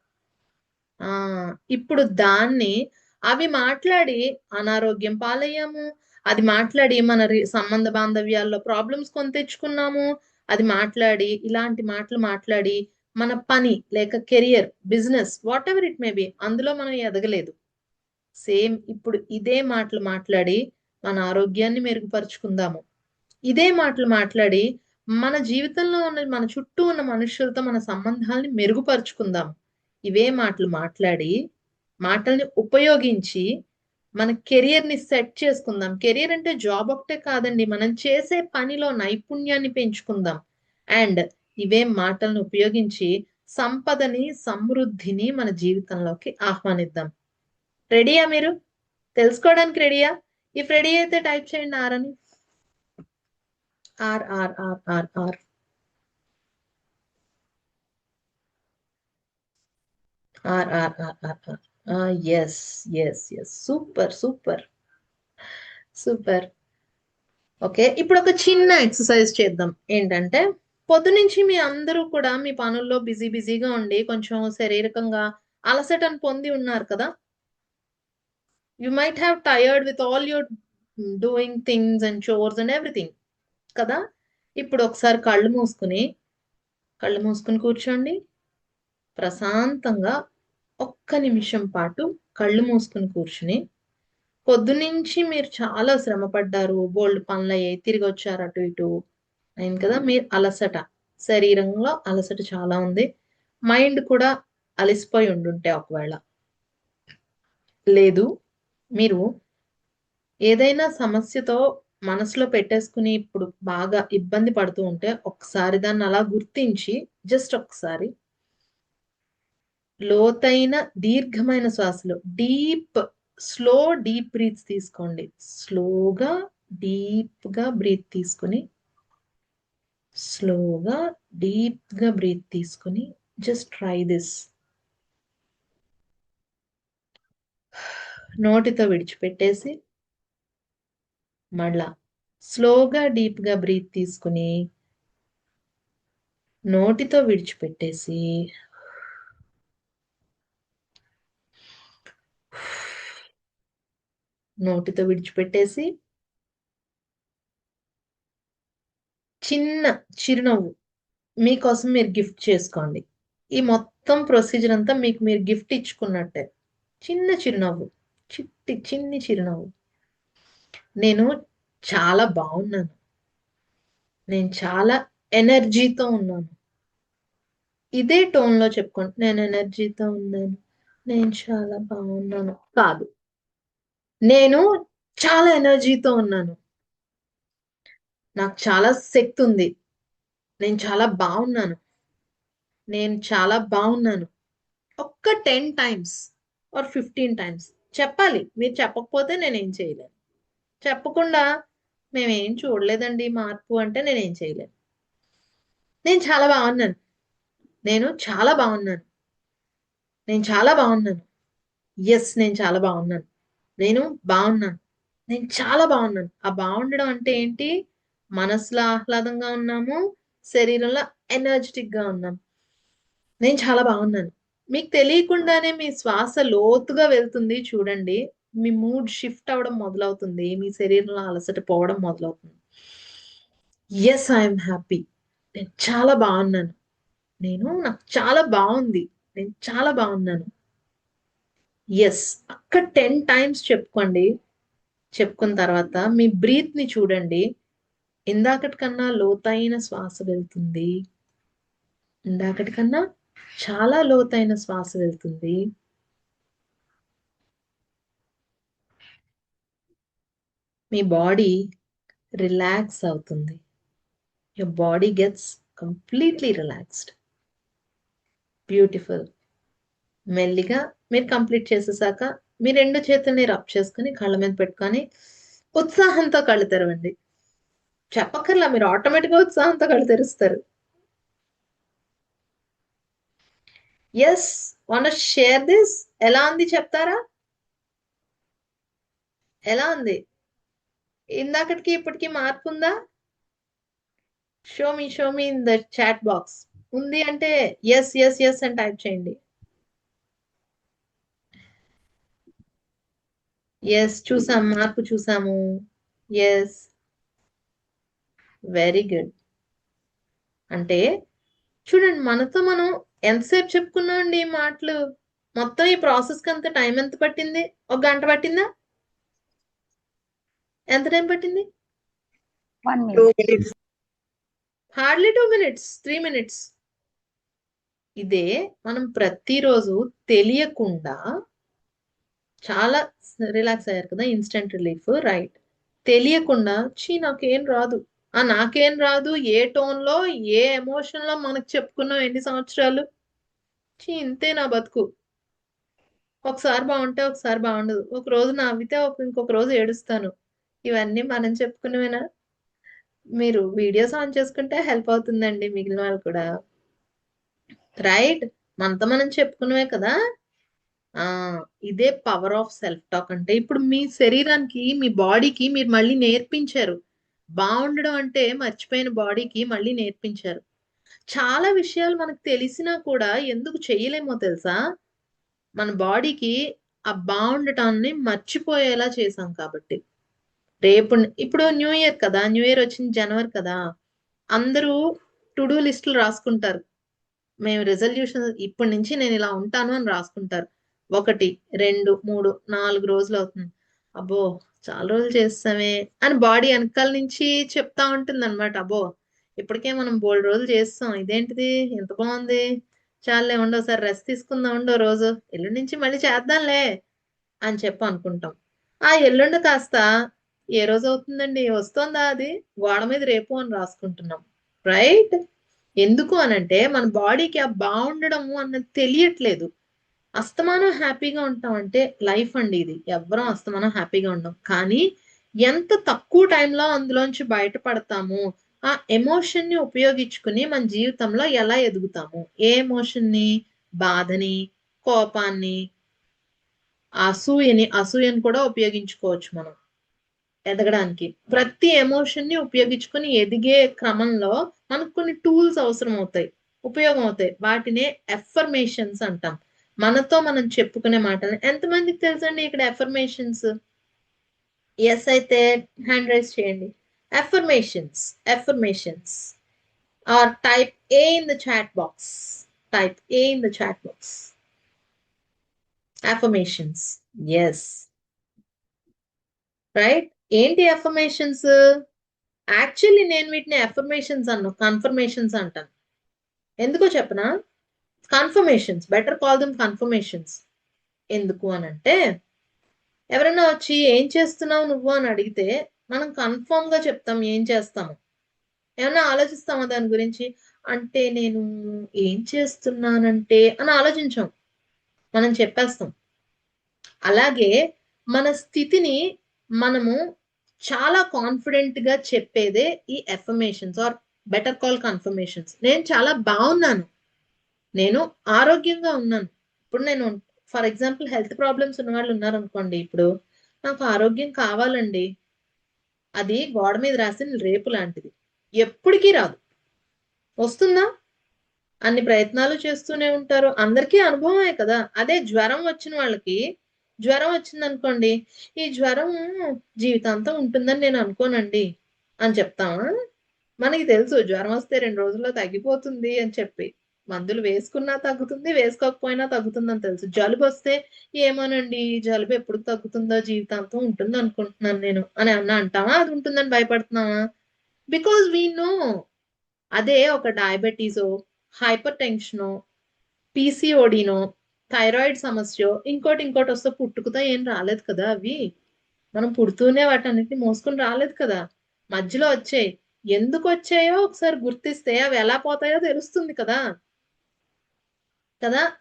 ఇప్పుడు దాన్ని అవి మాట్లాడి అనారోగ్యం పాలయ్యాము. అది మాట్లాడి మన సంబంధ బాంధవ్యాల్లో ప్రాబ్లమ్స్ కొని తెచ్చుకున్నాము. అది మాట్లాడి ఇలాంటి మాటలు మాట్లాడి మన పని లేక career, business, what ever it may be, అందులో మనం ఎదగలేదు. సేమ్ ఇప్పుడు ఇదే మాటలు మాట్లాడి మన ఆరోగ్యాన్ని మెరుగుపరుచుకుందాము. ఇదే మాటలు మాట్లాడి మన జీవితంలో ఉన్న మన చుట్టూ ఉన్న మనుషులతో మన సంబంధాలని మెరుగుపరుచుకుందాము. ఇవే మాటలు మాట్లాడి మాటల్ని ఉపయోగించి మన కెరియర్ ని సెట్ చేసుకుందాం. కెరియర్ అంటే జాబ్ ఒకటే కాదండి, మనం చేసే పనిలో నైపుణ్యాన్ని పెంచుకుందాం. అండ్ ఇవే మాటలను ఉపయోగించి సంపదని, సమృద్ధిని మన జీవితంలోకి ఆహ్వానిద్దాం. రెడీయా మీరు? తెలుసుకోవడానికి రెడీయా? ఇఫ్ రెడీ అయితే టైప్ చేయండి ఆర్ అని. R R R R R R R R R R yes. Super. Okay, ఇప్పుడు ఒక చిన్న ఎక్సర్సైజ్ చేద్దాం. ఏంటంటే పొద్దునుంచి మీ అందరూ కూడా మీ పనుల్లో బిజీగా ఉండి కొంచెం శారీరకంగా అలసటను పొంది ఉన్నారు కదా. You might have tired with all your doing things and chores and everything కదా. ఇప్పుడు ఒకసారి కళ్ళు మూసుకుని కూర్చోండి. ప్రశాంతంగా ఒక్క నిమిషం పాటు కళ్ళు మూసుకుని కూర్చుని, పొద్దునుంచి మీరు చాలా శ్రమ పడ్డారు, బోల్డ్ పనులు అయ్యాయి, తిరిగి వచ్చారు, అటు ఇటు అయింది కదా. మీరు శరీరంలో అలసట చాలా ఉంది, మైండ్ కూడా అలసిపోయి ఉండుంటే, ఒకవేళ లేదు, మీరు ఏదైనా సమస్యతో మనసులో పెట్టేసుకుని ఇప్పుడు బాగా ఇబ్బంది పడుతూ ఉంటే, ఒకసారి దాన్ని అలా గుర్తించి జస్ట్ ఒకసారి లోతైన దీర్ఘమైన శ్వాసలు, స్లో డీప్ బ్రీత్ తీసుకోండి. స్లోగా డీప్ గా బ్రీత్ తీసుకుని, స్లోగా డీప్ గా బ్రీత్ తీసుకుని, జస్ట్ ట్రై దిస్. నోటితో విడిచిపెట్టేసి మళ్ళా స్లోగా డీప్ గా బ్రీత్ తీసుకుని, నోటితో విడిచిపెట్టేసి నోటితో విడిచిపెట్టేసి చిన్న చిరునవ్వు మీకోసం మీరు గిఫ్ట్ చేసుకోండి. ఈ మొత్తం ప్రొసీజర్ అంతా మీకు మీరు గిఫ్ట్ ఇచ్చుకున్నట్టే. చిన్న చిరునవ్వు, చిన్ని చిరునవ్వు. నేను చాలా బాగున్నాను. నేను చాలా ఎనర్జీతో ఉన్నాను. ఇదే టోన్లో చెప్పుకోండి. నేను ఎనర్జీతో ఉన్నాను, నేను చాలా బాగున్నాను కాదు. నేను చాలా ఎనర్జీతో ఉన్నాను, నాకు చాలా శక్తి ఉంది, నేను చాలా బాగున్నాను, నేను చాలా బాగున్నాను. ఒక్క 10 టైమ్స్ ఆర్ 15 టైమ్స్ చెప్పాలి. మీరు చెప్పకపోతే నేనేం చేయలేను. చెప్పకుండా మేమేం చూడలేదండి మార్పు అంటే నేనేం చేయలేను. నేను చాలా బాగున్నాను, నేను చాలా బాగున్నాను, నేను చాలా బాగున్నాను. ఎస్, నేను చాలా బాగున్నాను, నేను బాగున్నాను, నేను చాలా బాగున్నాను. ఆ బాగుండడం అంటే ఏంటి? మనసులో ఆహ్లాదంగా ఉన్నాము, శరీరంలో ఎనర్జెటిక్ గా ఉన్నాం. నేను చాలా బాగున్నాను. మీకు తెలియకుండానే మీ శ్వాస లోతుగా వెళ్తుంది చూడండి. మీ మూడ్ షిఫ్ట్ అవ్వడం మొదలవుతుంది, మీ శరీరంలో అలసట పోవడం మొదలవుతుంది. ఎస్, ఐఎమ్ హ్యాపీ, నేను చాలా బాగున్నాను, నాకు చాలా బాగుంది, నేను చాలా బాగున్నాను. ఎస్, అక్క 10 టైమ్స్ చెప్పుకోండి. చెప్పుకున్న తర్వాత మీ బ్రీత్ ని చూడండి. ఇందాకటి కన్నా లోతైన శ్వాస వెళ్తుంది, ఇందాకటి కన్నా చాలా లోతైన శ్వాస వెళ్తుంది. మీ బాడీ రిలాక్స్ అవుతుంది. Your body gets completely relaxed. Beautiful. మెల్లిగా మీరు కంప్లీట్ చేసేసాక మీ 2 చేతుల్ని రబ్ చేసుకుని కళ్ళ మీద పెట్టుకొని ఉత్సాహంతో కళ్ళు తెరవండి. చెప్పక్కర్లా, మీరు ఆటోమేటిక్ గా ఉత్సాహంతో కళ్ళు తెరుస్తారు. Yes, want to share this? ఎలా ఉంది చెప్తారా? ఎలా ఉంది? ఇందాకటికి ఇప్పటికి మార్పు ఉందా? Show me in the chat box. ఉంది అంటే ఎస్ ఎస్ ఎస్ అని టైప్ చేయండి. ఎస్, చూసాం, మార్పు చూసాము. Yes, very good. అంటే చూడండి, మనతో మనం ఎంతసేపు చెప్పుకున్నామండి ఈ మాటలు. మొత్తం ఈ ప్రాసెస్ కి అంత టైం ఎంత పట్టింది? 1 గంట పట్టిందా? ఎంత టైం పట్టింది? 1 2 minute. minutes. Hardly 2 minutes, 3 minutes. ఇదే మనం ప్రతిరోజు తెలియకుండా చాలా రిలాక్స్ అయ్యారు కదా, ఇన్స్టెంట్ రిలీఫ్, రైట్? తెలియకుండా నాకేం రాదు, నాకేం రాదు ఏ టోన్ లో ఏ ఎమోషన్ లో మనకు చెప్పుకున్నాం ఎన్ని సంవత్సరాలు. ఇంతే నా బతుకు, ఒకసారి బాగుంటే ఒకసారి బాగుండదు, ఒక రోజు నవ్వితే ఇంకొక రోజు ఏడుస్తాను. ఇవన్నీ మనం చెప్పుకునేవేనా? మీరు వీడియోస్ ఆన్ చేసుకుంటే హెల్ప్ అవుతుందండి మిగిలిన వాళ్ళు కూడా, రైట్? మనతో మనం చెప్పుకునేవే కదా. ఆ ఇదే పవర్ ఆఫ్ సెల్ఫ్ టాక్ అంటే. ఇప్పుడు మీ శరీరానికి, మీ బాడీకి మీరు మళ్ళీ నేర్పించారు. బాగుండడం అంటే మర్చిపోయిన బాడీకి మళ్ళీ నేర్పించారు. చాలా విషయాలు మనకు తెలిసినా కూడా ఎందుకు చెయ్యలేమో తెలుసా? మన బాడీకి ఆ బాగుండటాన్ని మర్చిపోయేలా చేసాం కాబట్టి. ఇప్పుడు న్యూ ఇయర్ కదా, న్యూ ఇయర్ వచ్చింది జనవరి కదా, అందరూ టు డూ లిస్టులు రాసుకుంటారు. మేము రెజల్యూషన్ ఇప్పటి నుంచి నేను ఇలా ఉంటాను అని రాసుకుంటారు. 1, 2, 3, 4 రోజులు అవుతుంది. అబ్బో, చాలా రోజులు చేస్తామే అని బాడీ వెనకాల నుంచి చెప్తా ఉంటుంది అనమాట. అబ్బో, ఇప్పటికే మనం బోల్డ్ రోజులు చేస్తాం, ఇదేంటిది ఎంత బాగుంది, చాలే ఉండో సార్ రెస్ట్ తీసుకుందాం, ఉండో రోజు ఎల్లుండి నుంచి మళ్ళీ చేద్దాంలే అని చెప్పి అనుకుంటాం. ఆ ఎల్లుండి కాస్త ఏ రోజు అవుతుందండి, వస్తుందా అది, గోడ మీద రేపు అని రాసుకుంటున్నాం, రైట్? ఎందుకు అనంటే మన బాడీకి ఆ బాగుండడము అన్నది తెలియట్లేదు. అస్తమానం హ్యాపీగా ఉంటామంటే లైఫ్ అండి ఇది. ఎవ్వరం అస్తమానం హ్యాపీగా ఉండం, కానీ ఎంత తక్కువ టైంలో అందులోంచి బయటపడతాము, ఆ ఎమోషన్ ని ఉపయోగించుకుని మన జీవితంలో ఎలా ఎదుగుతాము. ఏ ఎమోషన్ ని? బాధని, కోపాన్ని, అసూయని కూడా ఉపయోగించుకోవచ్చు మనం ఎదగడానికి. ప్రతి ఎమోషన్ ని ఉపయోగించుకుని ఎదిగే క్రమంలో మనకు కొన్ని టూల్స్ అవసరం అవుతాయి, ఉపయోగం అవుతాయి. వాటినే ఎఫర్మేషన్స్ అంటాం. మనతో మనం చెప్పుకునే మాటలు. ఎంతమందికి తెలుసండి ఇక్కడ ఎఫర్మేషన్స్? ఎస్ అయితే హ్యాండ్ రైజ్ చేయండి. Affirmations, affirmations. Or type A in the chat box. Type A in the chat box. Affirmations. Yes. Right? ఏంటి అఫర్మేషన్స్? యాక్చువల్లీ నేను వీటిని అఫర్మేషన్స్ అన్ను, కన్ఫర్మేషన్స్ అంటాను. ఎందుకో చెప్పనా? Confirmations, better call them confirmations. ఎందుకు అని అంటే, ఎవరైనా వచ్చి ఏం చేస్తున్నావు నువ్వు అని అడిగితే మనం కన్ఫర్మ్ గా చెప్తాం ఏం చేస్తాము. ఏమన్నా ఆలోచిస్తామా దాని గురించి? అంటే నేను ఏం చేస్తున్నానంటే అని ఆలోచించాం, మనం చెప్పేస్తాం. అలాగే మన స్థితిని మనము చాలా కాన్ఫిడెంట్ గా చెప్పేదే ఈ affirmations or better call confirmations. నేను చాలా బాగున్నాను, నేను ఆరోగ్యంగా ఉన్నాను. ఇప్పుడు నేను ఫర్ ఎగ్జాంపుల్ హెల్త్ ప్రాబ్లమ్స్ ఉన్న వాళ్ళు ఉన్నారు అనుకోండి, ఇప్పుడు నాకు ఆరోగ్యం కావాలండి, అది గోడ మీద రాసిన రేపు లాంటిది, ఎప్పటికీ రాదు. వస్తుందా? అన్ని ప్రయత్నాలు చేస్తూనే ఉంటారు, అందరికీ అనుభవమే కదా. అదే జ్వరం వచ్చిన వాళ్ళకి, జ్వరం వచ్చింది అనుకోండి, ఈ జ్వరం జీవితాంతం ఉంటుందని నేను అనుకోనండి అని చెప్తామా? మనకి తెలుసు జ్వరం వస్తే 2 రోజుల్లో తగ్గిపోతుంది అని చెప్పి, మందులు వేసుకున్నా తగ్గుతుంది, వేసుకోకపోయినా తగ్గుతుందని తెలుసు. జలుబు వస్తే ఏమోనండి జలుబు ఎప్పుడు తగ్గుతుందో, జీవితాంతం ఉంటుంది అనుకుంటున్నాను నేను అని అన్నా అంటామా? అది ఉంటుందని భయపడుతున్నావా? Because we know. అదే ఒక డయాబెటీసో, హైపర్ టెన్షనో, పీసీఓడినో, థైరాయిడ్ సమస్య, ఇంకోటి వస్తే పుట్టుకతో ఏం రాలేదు కదా. అవి మనం పుడుతూనే వాటన్నిటిని మోసుకొని రాలేదు కదా, మధ్యలో వచ్చాయి. ఎందుకు వచ్చాయో ఒకసారి గుర్తిస్తే అవి ఎలా పోతాయో తెలుస్తుంది కదా.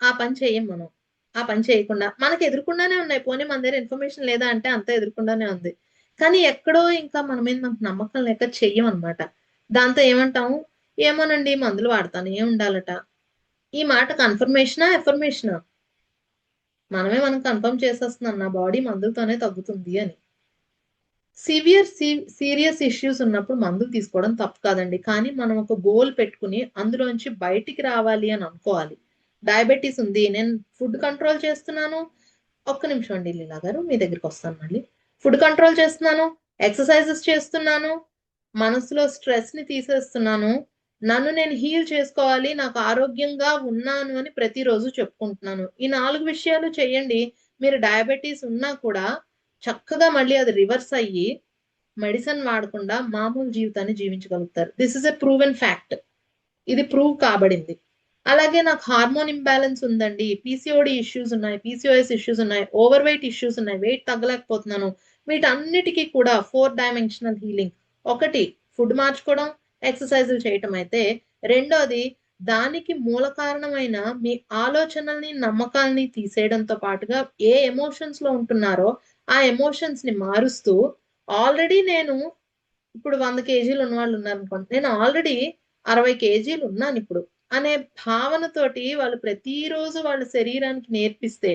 ఆ పని చేయం మనం. ఆ పని చేయకుండా మనకి ఎదురుకుండానే ఉన్నాయి. పోనీ మన దగ్గర ఇన్ఫర్మేషన్ లేదా అంటే అంత ఎదురుకుండానే ఉంది, కానీ ఎక్కడో ఇంకా మన మీద మనకు నమ్మకం లేక చెయ్యం అనమాట. దాంతో ఏమంటాము? ఏమోనండి మందులు వాడతానే ఉండాలట. ఈ మాట కన్ఫర్మేషనా ఎఫర్మేషనా? మనమే మనం కన్ఫర్మ్ చేసేస్తున్నాం నా బాడీ మందులతోనే తగ్గుతుంది అని. సీరియస్ ఇష్యూస్ ఉన్నప్పుడు మందులు తీసుకోవడం తప్పు కాదండి, కానీ మనం ఒక గోల్ పెట్టుకుని అందులోంచి బయటికి రావాలి అని అనుకోవాలి. డయాబెటీస్ ఉంది, నేను ఫుడ్ కంట్రోల్ చేస్తున్నాను. ఒక్క నిమిషం అండి లీలా గారు, మీ దగ్గరికి వస్తాను మళ్ళీ. ఫుడ్ కంట్రోల్ చేస్తున్నాను, ఎక్సర్సైజెస్ చేస్తున్నాను, మనసులో స్ట్రెస్ ని తీసేస్తున్నాను, నన్ను నేను హీల్ చేసుకోవాలి, నాకు ఆరోగ్యంగా ఉన్నాను అని ప్రతిరోజు చెప్పుకుంటున్నాను. ఈ 4 విషయాలు చేయండి, మీరు డయాబెటీస్ ఉన్నా కూడా చక్కగా మళ్ళీ అది రివర్స్ అయ్యి మెడిసిన్ వాడకుండా మామూలు జీవితాన్ని జీవించగలుగుతారు. This is a proven fact. ఇది ప్రూవ్ కాబడింది. అలాగే నాకు హార్మోన్ ఇంబ్యాలెన్స్ ఉందండి, పీసీఓడి ఇష్యూస్ ఉన్నాయి, పీసీఓఎస్ ఇష్యూస్ ఉన్నాయి, ఓవర్ వెయిట్ ఇష్యూస్ ఉన్నాయి, వెయిట్ తగ్గలేకపోతున్నాను. వీటన్నిటికీ కూడా 4 డైమెన్షనల్ హీలింగ్. ఒకటి ఫుడ్ మార్చుకోవడం, ఎక్సర్సైజులు చేయటం అయితే, రెండోది దానికి మూల కారణమైన మీ ఆలోచనల్ని, నమ్మకాలని తీసేయడంతో పాటుగా ఏ ఎమోషన్స్ లో ఉంటున్నారో ఆ ఎమోషన్స్ ని మారుస్తూ, ఆల్రెడీ నేను ఇప్పుడు 100 కేజీలు ఉన్న వాళ్ళు ఉన్నారు అనుకోండి, నేను ఆల్రెడీ 60 కేజీలు ఉన్నాను ఇప్పుడు అనే భావనతోటి వాళ్ళు ప్రతిరోజు వాళ్ళ శరీరానికి నేర్పిస్తే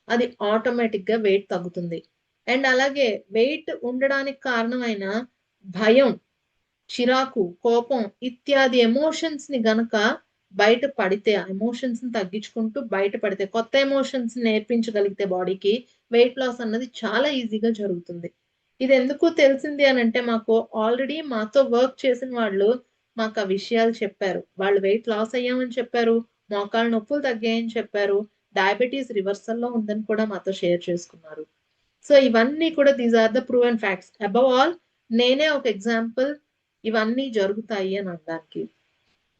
అది ఆటోమేటిక్ గా వెయిట్ తగ్గుతుంది. అండ్ అలాగే వెయిట్ ఉండడానికి కారణమైన భయం, చిరాకు, కోపం ఇత్యాది ఎమోషన్స్ ని గనక బయట పడితే, ఆ ఎమోషన్స్ ని తగ్గించుకుంటూ బయట పడితే, కొత్త ఎమోషన్స్ నేర్పించగలిగితే బాడీకి, వెయిట్ లాస్ అన్నది చాలా ఈజీగా జరుగుతుంది. ఇది ఎందుకు తెలిసింది అని అంటే, మాకు ఆల్రెడీ మాతో వర్క్ చేసిన వాళ్ళు మాకు ఆ విషయాలు చెప్పారు. వాళ్ళు వెయిట్ లాస్ అయ్యామని చెప్పారు, మోకాళ్ళ నొప్పులు తగ్గాయని చెప్పారు, డయాబెటీస్ రివర్సల్ లో ఉందని కూడా మాతో షేర్ చేసుకున్నారు. సో ఇవన్నీ కూడా these are the proven facts. Above all నేనే ఒక ఎగ్జాంపుల్ ఇవన్నీ జరుగుతాయి అని అనడానికి.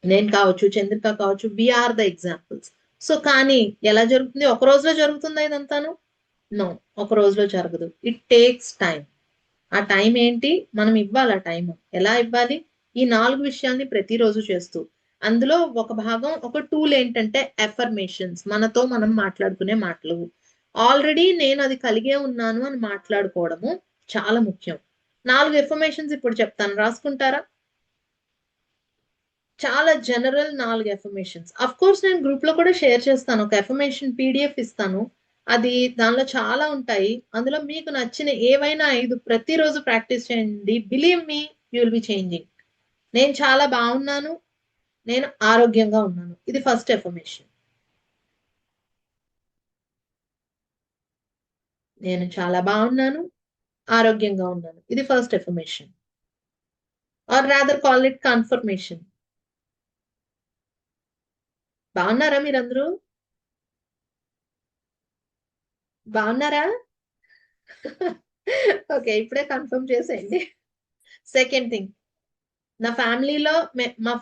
నేను కావచ్చు, చంద్రిక కావచ్చు, వీఆర్ ద ఎగ్జాంపుల్స్. సో కానీ ఎలా జరుగుతుంది? ఒక రోజులో జరుగుతుందా ఇదంతాను? నో, ఒక రోజులో జరగదు. It takes time. ఆ టైం ఏంటి? మనం ఇవ్వాలి. ఆ టైం ఎలా ఇవ్వాలి? ఈ 4 విషయాల్ని ప్రతిరోజు చేస్తూ, అందులో ఒక భాగం, ఒక టూల్ ఏంటంటే ఎఫర్మేషన్స్, మనతో మనం మాట్లాడుకునే మాటలు. ఆల్రెడీ నేను అది కలిగే ఉన్నాను అని మాట్లాడుకోవడము చాలా ముఖ్యం. 4 ఎఫర్మేషన్స్ ఇప్పుడు చెప్తాను, రాసుకుంటారా? చాలా జనరల్ 4 ఎఫర్మేషన్స్. అఫ్ కోర్స్ నేను గ్రూప్ లో కూడా షేర్ చేస్తాను, ఒక ఎఫర్మేషన్ పీడిఎఫ్ ఇస్తాను. అది దానిలో చాలా ఉంటాయి. అందులో మీకు నచ్చిన ఏవైనా 5 ప్రతిరోజు ప్రాక్టీస్ చేయండి. Believe me, you will be changing. నేను చాలా బాగున్నాను, నేను ఆరోగ్యంగా ఉన్నాను. ఇది ఫస్ట్ ఎఫర్మేషన్. నేను చాలా బాగున్నాను, ఆరోగ్యంగా ఉన్నాను. ఇది first affirmation. Or rather call it confirmation. బాగున్నారా మీరందరూ? బాగున్నారా? ఓకే, ఇప్పుడే కన్ఫర్మ్ చేసేయండి. సెకండ్ థింగ్, మా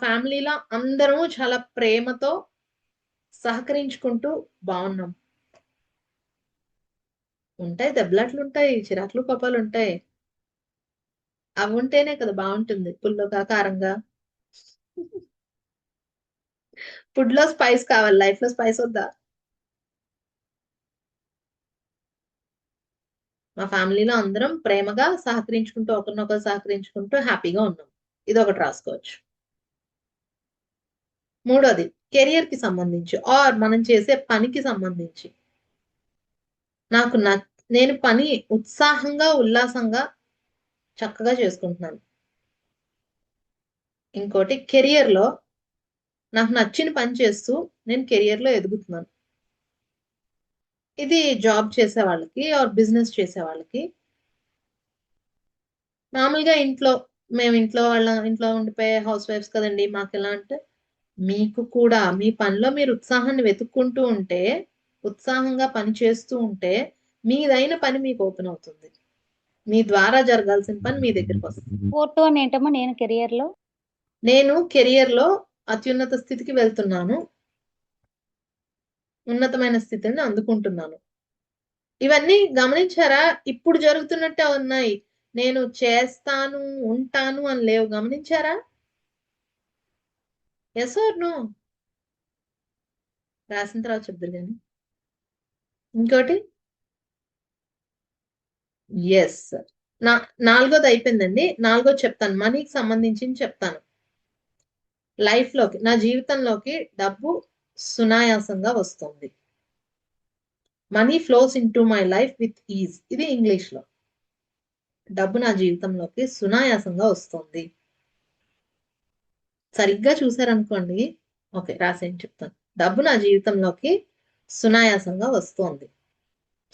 ఫ్యామిలీలో అందరము చాలా ప్రేమతో సహకరించుకుంటూ బాగున్నాం. ఉంటాయి, దెబ్బలాట్లు ఉంటాయి, చిరాకులు కోపాలు ఉంటాయి. అవి ఉంటేనే కదా బాగుంటుంది, పుల్లగా కారంగా. ఫుడ్ లో స్పైస్ కావాలి, లైఫ్ లో స్పైస్ వద్దా? మా ఫ్యామిలీలో అందరం ప్రేమగా సహకరించుకుంటూ, ఒకరినొకరు సహకరించుకుంటూ హ్యాపీగా ఉన్నాం. ఇది ఒకటి రాసుకోవచ్చు. మూడోది, కెరియర్ కి సంబంధించి ఆర్ మనం చేసే పనికి సంబంధించి నేను పని ఉత్సాహంగా, ఉల్లాసంగా, చక్కగా చేసుకుంటున్నాను. ఇంకోటి, కెరియర్ లో నాకు నచ్చిన పని చేస్తూ నేను కెరియర్ లో ఎదుగుతున్నాను. ఇది జాబ్ చేసే వాళ్ళకి ఆర్ బిజినెస్ చేసే వాళ్ళకి. మామూలుగా మేము ఇంట్లో ఉండిపోయే హౌస్ వైఫ్స్ కదండి, మాకు ఎలా అంటే, మీకు కూడా మీ పనిలో మీరు ఉత్సాహాన్ని వెతుక్కుంటూ ఉంటే, ఉత్సాహంగా పని చేస్తూ ఉంటే, మీదైన పని మీకు ఓపెన్ అవుతుంది. మీ ద్వారా జరగాల్సిన పని మీ దగ్గరికి వస్తుంది. 4 అని ఏంటమ్మా? నేను కెరియర్ లో అత్యున్నత స్థితికి వెళ్తున్నాను, ఉన్నతమైన స్థితిని అందుకుంటున్నాను. ఇవన్నీ గమనించారా? ఇప్పుడు జరుగుతున్నట్టే ఉన్నాయి. నేను చేస్తాను, ఉంటాను అని లేవు. గమనించారా? Yes or no? రాసిన తర్వాత చెప్తారు కానీ. ఇంకోటి, ఎస్. నాలుగోది అయిపోయిందండి. నాలుగోది చెప్తాను, మనీకి సంబంధించి చెప్తాను. లైఫ్ లోకి, నా జీవితంలోకి డబ్బు సునాయాసంగా వస్తుంది. Money flows in to my life with is. ఇది ఇంగ్లీష్ లో. డబ్బు నా జీవితంలోకి సునాయాసంగా వస్తుంది. సరిగ్గా చూసారనుకోండి. ఓకే, రాసేయండి, చెప్తాను. డబ్బు నా జీవితంలోకి సునాయాసంగా వస్తుంది.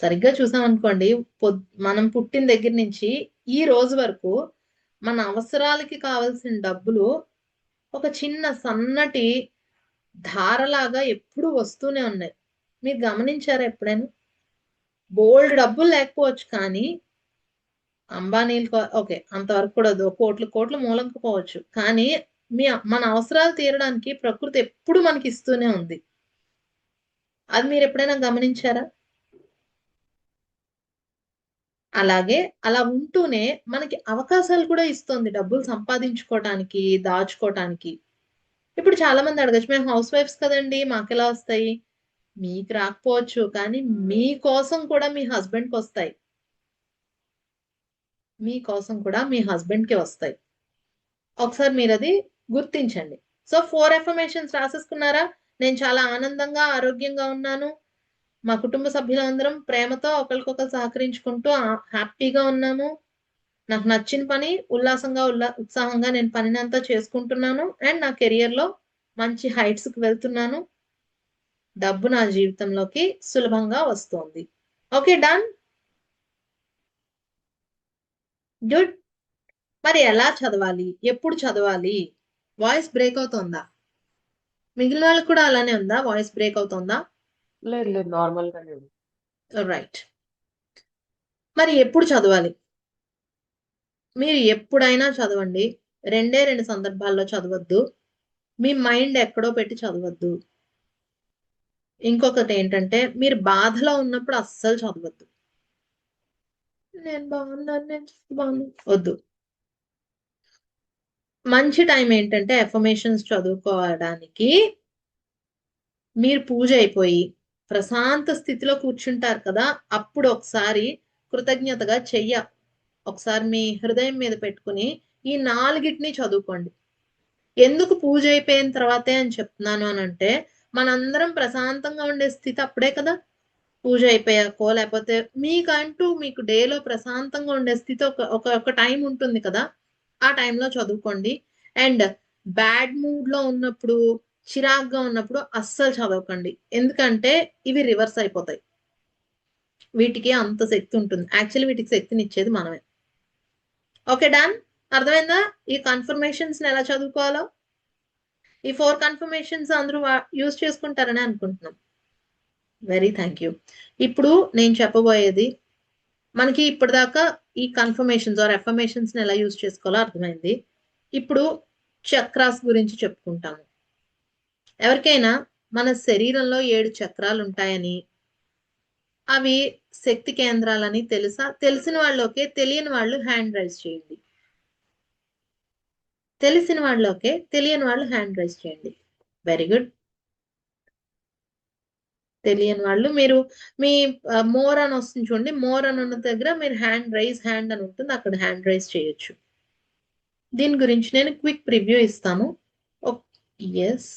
సరిగ్గా చూసామనుకోండి, మనం పుట్టిన దగ్గర నుంచి ఈ రోజు వరకు మన అవసరాలకి కావలసిన డబ్బులు ఒక చిన్న సన్నటి ధారలాగా ఎప్పుడు వస్తూనే ఉన్నాయి. మీరు గమనించారా ఎప్పుడైనా? బోల్డ్ డబ్బులు లేకపోవచ్చు, కానీ అంబానీలు ఓకే అంతవరకు కూడా కోట్లు మూలంకి పోవచ్చు, కానీ మన అవసరాలు తీరడానికి ప్రకృతి ఎప్పుడు మనకి ఇస్తూనే ఉంది. అది మీరు ఎప్పుడైనా గమనించారా? అలాగే అలా ఉంటూనే మనకి అవకాశాలు కూడా ఇస్తుంది, డబ్బులు సంపాదించుకోవటానికి, దాచుకోవటానికి. ఇప్పుడు చాలా మంది అడగచ్చు, మేము హౌస్ వైఫ్స్ కదండి, మాకెలా వస్తాయి? మీకు రాకపోవచ్చు, కానీ మీకోసం కూడా మీ హస్బెండ్కి వస్తాయి. మీకోసం కూడా మీ హస్బెండ్ కి వస్తాయి. ఒకసారి మీరు అది గుర్తించండి. సో 4 ఎఫర్మేషన్స్ రాసేసుకున్నారా? నేను చాలా ఆనందంగా, ఆరోగ్యంగా ఉన్నాను, మా కుటుంబ సభ్యులందరం ప్రేమతో ఒకరికొకరు సహకరించుకుంటూ హ్యాపీగా ఉన్నాము, నాకు నచ్చిన పని ఉల్లాసంగా, ఉత్సాహంగా నేను పనిని అంతా చేసుకుంటున్నాను, అండ్ నా కెరియర్ లో మంచి హైట్స్ కి వెళ్తున్నాను, డబ్బు నా జీవితంలోకి సులభంగా వస్తుంది. Okay, done. గుడ్. మరి ఎలా చదవాలి, ఎప్పుడు చదవాలి? వాయిస్ బ్రేక్ అవుతోందా? మిగిలిన వాళ్ళకి కూడా అలానే ఉందా? వాయిస్ బ్రేక్ అవుతోందా? లేదు లేదు, నార్మల్ గానే ఉంది. రైట్. మరి ఎప్పుడు చదవాలి? మీరు ఎప్పుడైనా చదవండి. 2 సందర్భాల్లో చదవద్దు. మీ మైండ్ ఎక్కడో పెట్టి చదవద్దు. ఇంకొకటి ఏంటంటే, మీరు బాధలో ఉన్నప్పుడు అస్సలు చదవద్దు. నేను బాగున్నాను వద్దు. మంచి టైం ఏంటంటే, ఎఫర్మేషన్స్ చదువుకోవడానికి మీరు పూజ అయిపోయి ప్రశాంత స్థితిలో కూర్చుంటారు కదా, అప్పుడు ఒకసారి కృతజ్ఞతగా ఒకసారి మీ హృదయం మీద పెట్టుకుని ఈ 4ని చదువుకోండి. ఎందుకు పూజ అయిపోయిన తర్వాతే అని చెప్తున్నాను అని అంటే, మనందరం ప్రశాంతంగా ఉండే స్థితి అప్పుడే కదా. పూజ అయిపోయాకో, లేకపోతే మీకు డేలో ప్రశాంతంగా ఉండే స్థితి ఒక టైం ఉంటుంది కదా, ఆ టైంలో చదువుకోండి. అండ్ బ్యాడ్ మూడ్ లో ఉన్నప్పుడు, చిరాగ్గా ఉన్నప్పుడు అస్సలు చదవకండి, ఎందుకంటే ఇవి రివర్స్ అయిపోతాయి. వీటికి అంత శక్తి ఉంటుంది. యాక్చువల్లీ వీటికి శక్తిని ఇచ్చేది మనమే. Okay done. అర్థమైందా ఈ కన్ఫర్మేషన్స్ ఎలా చదువుకోవాలో? ఈ 4 కన్ఫర్మేషన్స్ అందరూ యూజ్ చేసుకుంటారని అనుకుంటున్నాం. Very thank you. ఇప్పుడు నేను చెప్పబోయేది మనకి ఇప్పటిదాకా ఈ కన్ఫర్మేషన్స్ ఆర్ ఎఫర్మేషన్స్ ఎలా యూజ్ చేసుకోవాలో అర్థమైంది. ఇప్పుడు చక్రాస్ గురించి చెప్పుకుంటాము. ఎవరికైనా మన శరీరంలో 7 చక్రాలు ఉంటాయని, అవి శక్తి కేంద్రాలని తెలుసా? తెలిసిన వాళ్ళు ఓకే, తెలియని వాళ్ళు హ్యాండ్ రైజ్ చేయండి. తెలిసిన వాళ్ళు ఓకే, తెలియని వాళ్ళు హ్యాండ్ రైజ్ చేయండి. Very good. తెలియని వాళ్ళు మీరు మీ మోర్ అని వస్తుంది చూడండి, మోర్ అని ఉన్న దగ్గర మీరు హ్యాండ్ అని ఉంటుంది, అక్కడ హ్యాండ్ రైజ్ చేయొచ్చు. దీని గురించి నేను క్విక్ ప్రివ్యూ ఇస్తాను. ఎస్,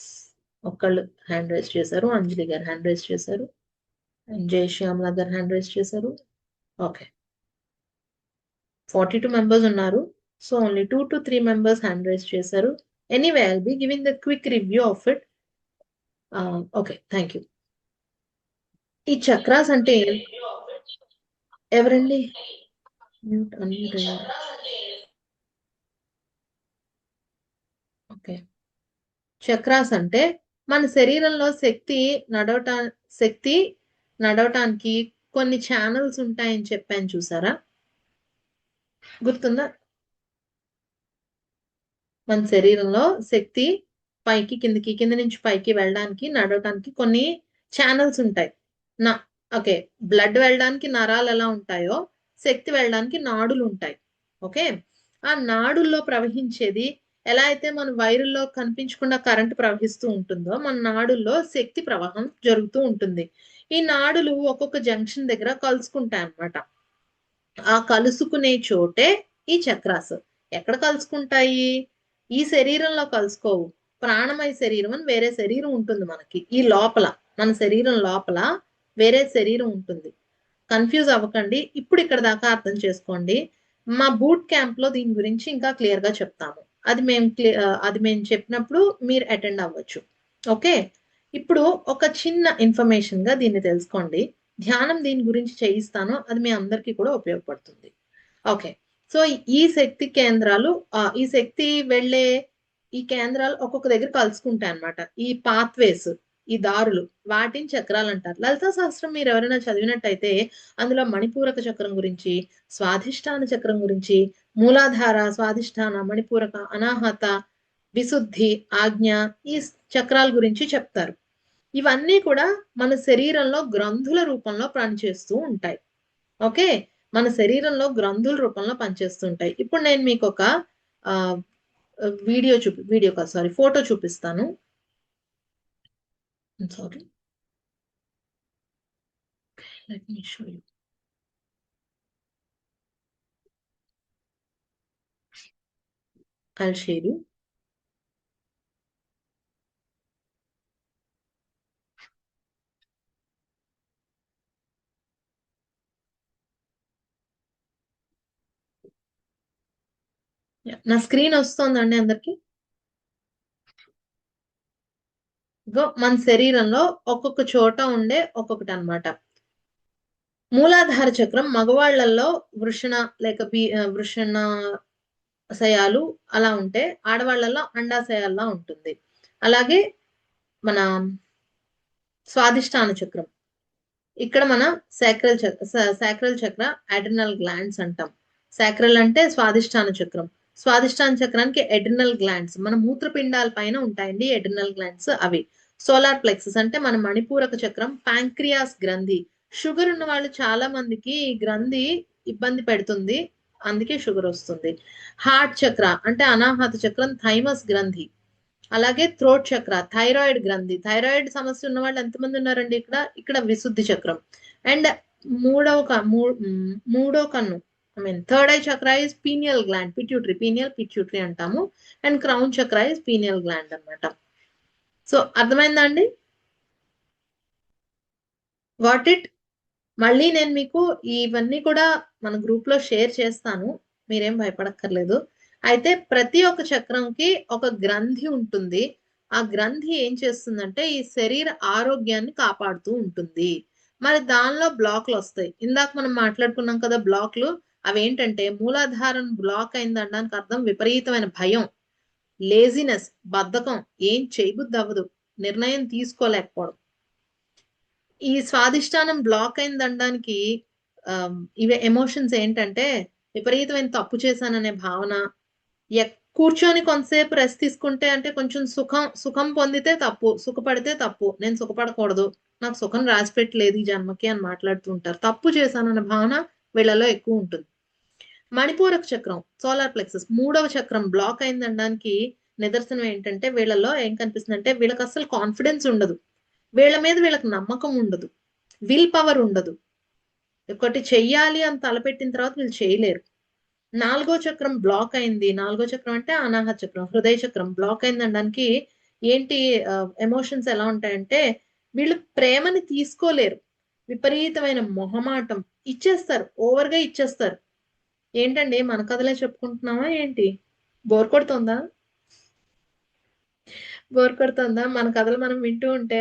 ఒకళ్ళు హ్యాండ్ రైజ్ చేశారు, అంజలి గారు హ్యాండ్ రైజ్ చేశారు, జయశ్యామల గారు హ్యాండ్ రైజ్ చేశారు. ఓకే, 42 మెంబర్స్ ఉన్నారు. So only 2 to 3 members hand raise చేశారు. Anyway I'll be giving the quick review of it. Okay, thank you. ఈ చక్రాస్ అంటే ఎవరండి? మ్యూట్ అన్మ్యూట్ అయ్యారు. ఓకే, చక్రాస్ అంటే మన శరీరంలో శక్తి నడవటానికి కొన్ని ఛానల్స్ ఉంటాయని చెప్పాను, చూసారా? గుర్తుందా? మన శరీరంలో శక్తి పైకి కిందకి, కింద నుంచి పైకి వెళ్ళడానికి, నడవటానికి కొన్ని ఛానల్స్ ఉంటాయి. ఓకే, బ్లడ్ వెళ్ళడానికి నరాలు ఎలా ఉంటాయో శక్తి వెళ్ళడానికి నాడులు ఉంటాయి. ఓకే, ఆ నాడుల్లో ప్రవహించేది ఎలా అయితే మన వైరుల్లో కనిపించకుండా కరెంట్ ప్రవహిస్తూ ఉంటుందో, మన నాడుల్లో శక్తి ప్రవాహం జరుగుతూ ఉంటుంది. ఈ నాడులు ఒక్కొక్క జంక్షన్ దగ్గర కలుసుకుంటాయి అన్నమాట. ఆ కలుసుకునే చోటే ఈ చక్రాస్. ఎక్కడ కలుసుకుంటాయి? ఈ శరీరంలో కలుసుకోవు. ప్రాణమయ శరీరం అని వేరే శరీరం ఉంటుంది మనకి. ఈ లోపల, మన శరీరం లోపల వేరే శరీరం ఉంటుంది. కన్ఫ్యూజ్ అవ్వకండి. ఇప్పుడు ఇక్కడ దాకా అర్థం చేసుకోండి. మా బూట్ క్యాంప్ లో దీని గురించి ఇంకా క్లియర్ గా చెప్తాము. అది మేము చెప్పినప్పుడు మీరు అటెండ్ అవ్వచ్చు. ఓకే, ఇప్పుడు ఒక చిన్న ఇన్ఫర్మేషన్ గా దీన్ని తెలుసుకోండి. ధ్యానం దీని గురించి చేయిస్తాను, అది మీ అందరికీ కూడా ఉపయోగపడుతుంది. ఓకే, సో ఈ శక్తి కేంద్రాలు, ఈ శక్తి వెళ్ళే ఈ కేంద్రాలు ఒక్కొక్క దగ్గర కలుసుకుంటాయి అన్నమాట. ఈ పాత్వేస్, ఈ దారులు, వాటిని చక్రాలు అంటారు. లలితా సహస్రం మీరు ఎవరైనా చదివినట్టయితే అందులో మణిపూరక చక్రం గురించి, స్వాధిష్టాన చక్రం గురించి, మూలాధార, స్వాధిష్టాన, మణిపూరక, అనాహత, విశుద్ధి, ఆజ్ఞ, ఈ చక్రాల గురించి చెప్తారు. ఇవన్నీ కూడా మన శరీరంలో గ్రంథుల రూపంలో పనిచేస్తూ ఉంటాయి. ఓకే, మన శరీరంలో గ్రంథుల రూపంలో పనిచేస్తూ ఉంటాయి. ఇప్పుడు నేను మీకు ఒక ఫోటో చూపిస్తాను. Sorry, let me show you. I'll share you. నా స్క్రీన్ వస్తుందండి అందరికి? మన శరీరంలో ఒక్కొక్క చోట ఉండే ఒక్కొక్కటి అన్నమాట. మూలాధార చక్రం మగవాళ్లలో వృషణాశయాలు అలా ఉంటే, ఆడవాళ్లలో అండాశయాల్లా ఉంటుంది. అలాగే మన స్వాధిష్టాన చక్రం, ఇక్కడ మన సాక్రల్ చక్ర అడ్రినల్ గ్లాండ్స్ అంటాం. సాక్రల్ అంటే స్వాధిష్టాన చక్రం. స్వాధిష్టాన చక్రానికి అడ్రినల్ గ్లాండ్స్ మన మూత్రపిండాల పైన ఉంటాయండి. అడ్రినల్ గ్లాండ్స్ అవి. సోలార్ ప్లెక్సస్ అంటే మన మణిపూరక చక్రం. ప్యాంక్రియాస్ గ్రంథి, షుగర్ ఉన్న వాళ్ళు చాలా మందికి ఈ గ్రంథి ఇబ్బంది పెడుతుంది, అందుకే షుగర్ వస్తుంది. హార్ట్ చక్ర అంటే అనాహత చక్రం, థైమస్ గ్రంథి. అలాగే థ్రోట్ చక్ర, థైరాయిడ్ గ్రంథి. థైరాయిడ్ సమస్య ఉన్న వాళ్ళు ఎంతమంది ఉన్నారండి ఇక్కడ విశుద్ధి చక్రం. అండ్ మూడో కన్ను, థర్డ్ ఐ చక్ర ఇస్ పీనియల్ గ్లాండ్, పిట్యూటరీ అంటాము. అండ్ క్రౌన్ చక్ర ఇస్ పీనియల్ గ్లాండ్ అన్నమాట. సో అర్థమైందా అండి? Got it? మళ్ళీ నేను మీకు ఇవన్నీ కూడా మన గ్రూప్ లో షేర్ చేస్తాను, మీరేం భయపడక్కర్లేదు. అయితే ప్రతి ఒక్క చక్రంకి ఒక గ్రంథి ఉంటుంది. ఆ గ్రంథి ఏం చేస్తుందంటే ఈ శరీర ఆరోగ్యాన్ని కాపాడుతూ ఉంటుంది. మరి దానిలో బ్లాక్లు వస్తాయి. ఇందాక మనం మాట్లాడుకున్నాం కదా బ్లాక్లు. అవేంటంటే మూలాధారం బ్లాక్ అయింది అనడానికి అర్థం విపరీతమైన భయం, లేజినెస్, బద్ధకం, ఏం చేయబుద్ధి అవ్వదు, నిర్ణయం తీసుకోలేకపోవడం. ఈ స్వాదిష్టానం బ్లాక్ అయింది అనడానికి ఇవే ఎమోషన్స్ ఏంటంటే విపరీతమైన తప్పు చేశాననే భావన, కూర్చొని కొంతసేపు రెస్ట్ తీసుకుంటే అంటే కొంచెం సుఖం పొందితే తప్పు, సుఖపడితే తప్పు, నేను సుఖపడకూడదు, నాకు సుఖం రాసిపెట్టలేదు ఈ జన్మకి అని మాట్లాడుతుంటారు. తప్పు చేశానన్న భావన వీళ్ళలో ఎక్కువ ఉంటుంది. మణిపూరక చక్రం, సోలార్ ప్లెక్సస్, 3వ చక్రం బ్లాక్ అయిందనడానికి నిదర్శనం ఏంటంటే వీళ్ళలో ఏం కనిపిస్తుందంటే వీళ్ళకి అసలు కాన్ఫిడెన్స్ ఉండదు, వీళ్ళ మీద వీళ్ళకి నమ్మకం ఉండదు, విల్ పవర్ ఉండదు, ఒకటి చెయ్యాలి అని తలపెట్టిన తర్వాత వీళ్ళు చేయలేరు. 4వ చక్రం బ్లాక్ అయింది. 4వ చక్రం అంటే అనాహత చక్రం, హృదయ చక్రం బ్లాక్ అయింది అనడానికి ఏంటి ఎమోషన్స్ ఎలా ఉంటాయంటే వీళ్ళు ప్రేమని తీసుకోలేరు, విపరీతమైన మొహమాటం, ఇచ్చేస్తారు, ఓవర్గా ఇచ్చేస్తారు. ఏంటండి మన కథలే చెప్పుకుంటున్నావా ఏంటి? బోర్ కొడుతుందా? బోర్ కొడుతుందా మన కథలు మనం వింటూ ఉంటే?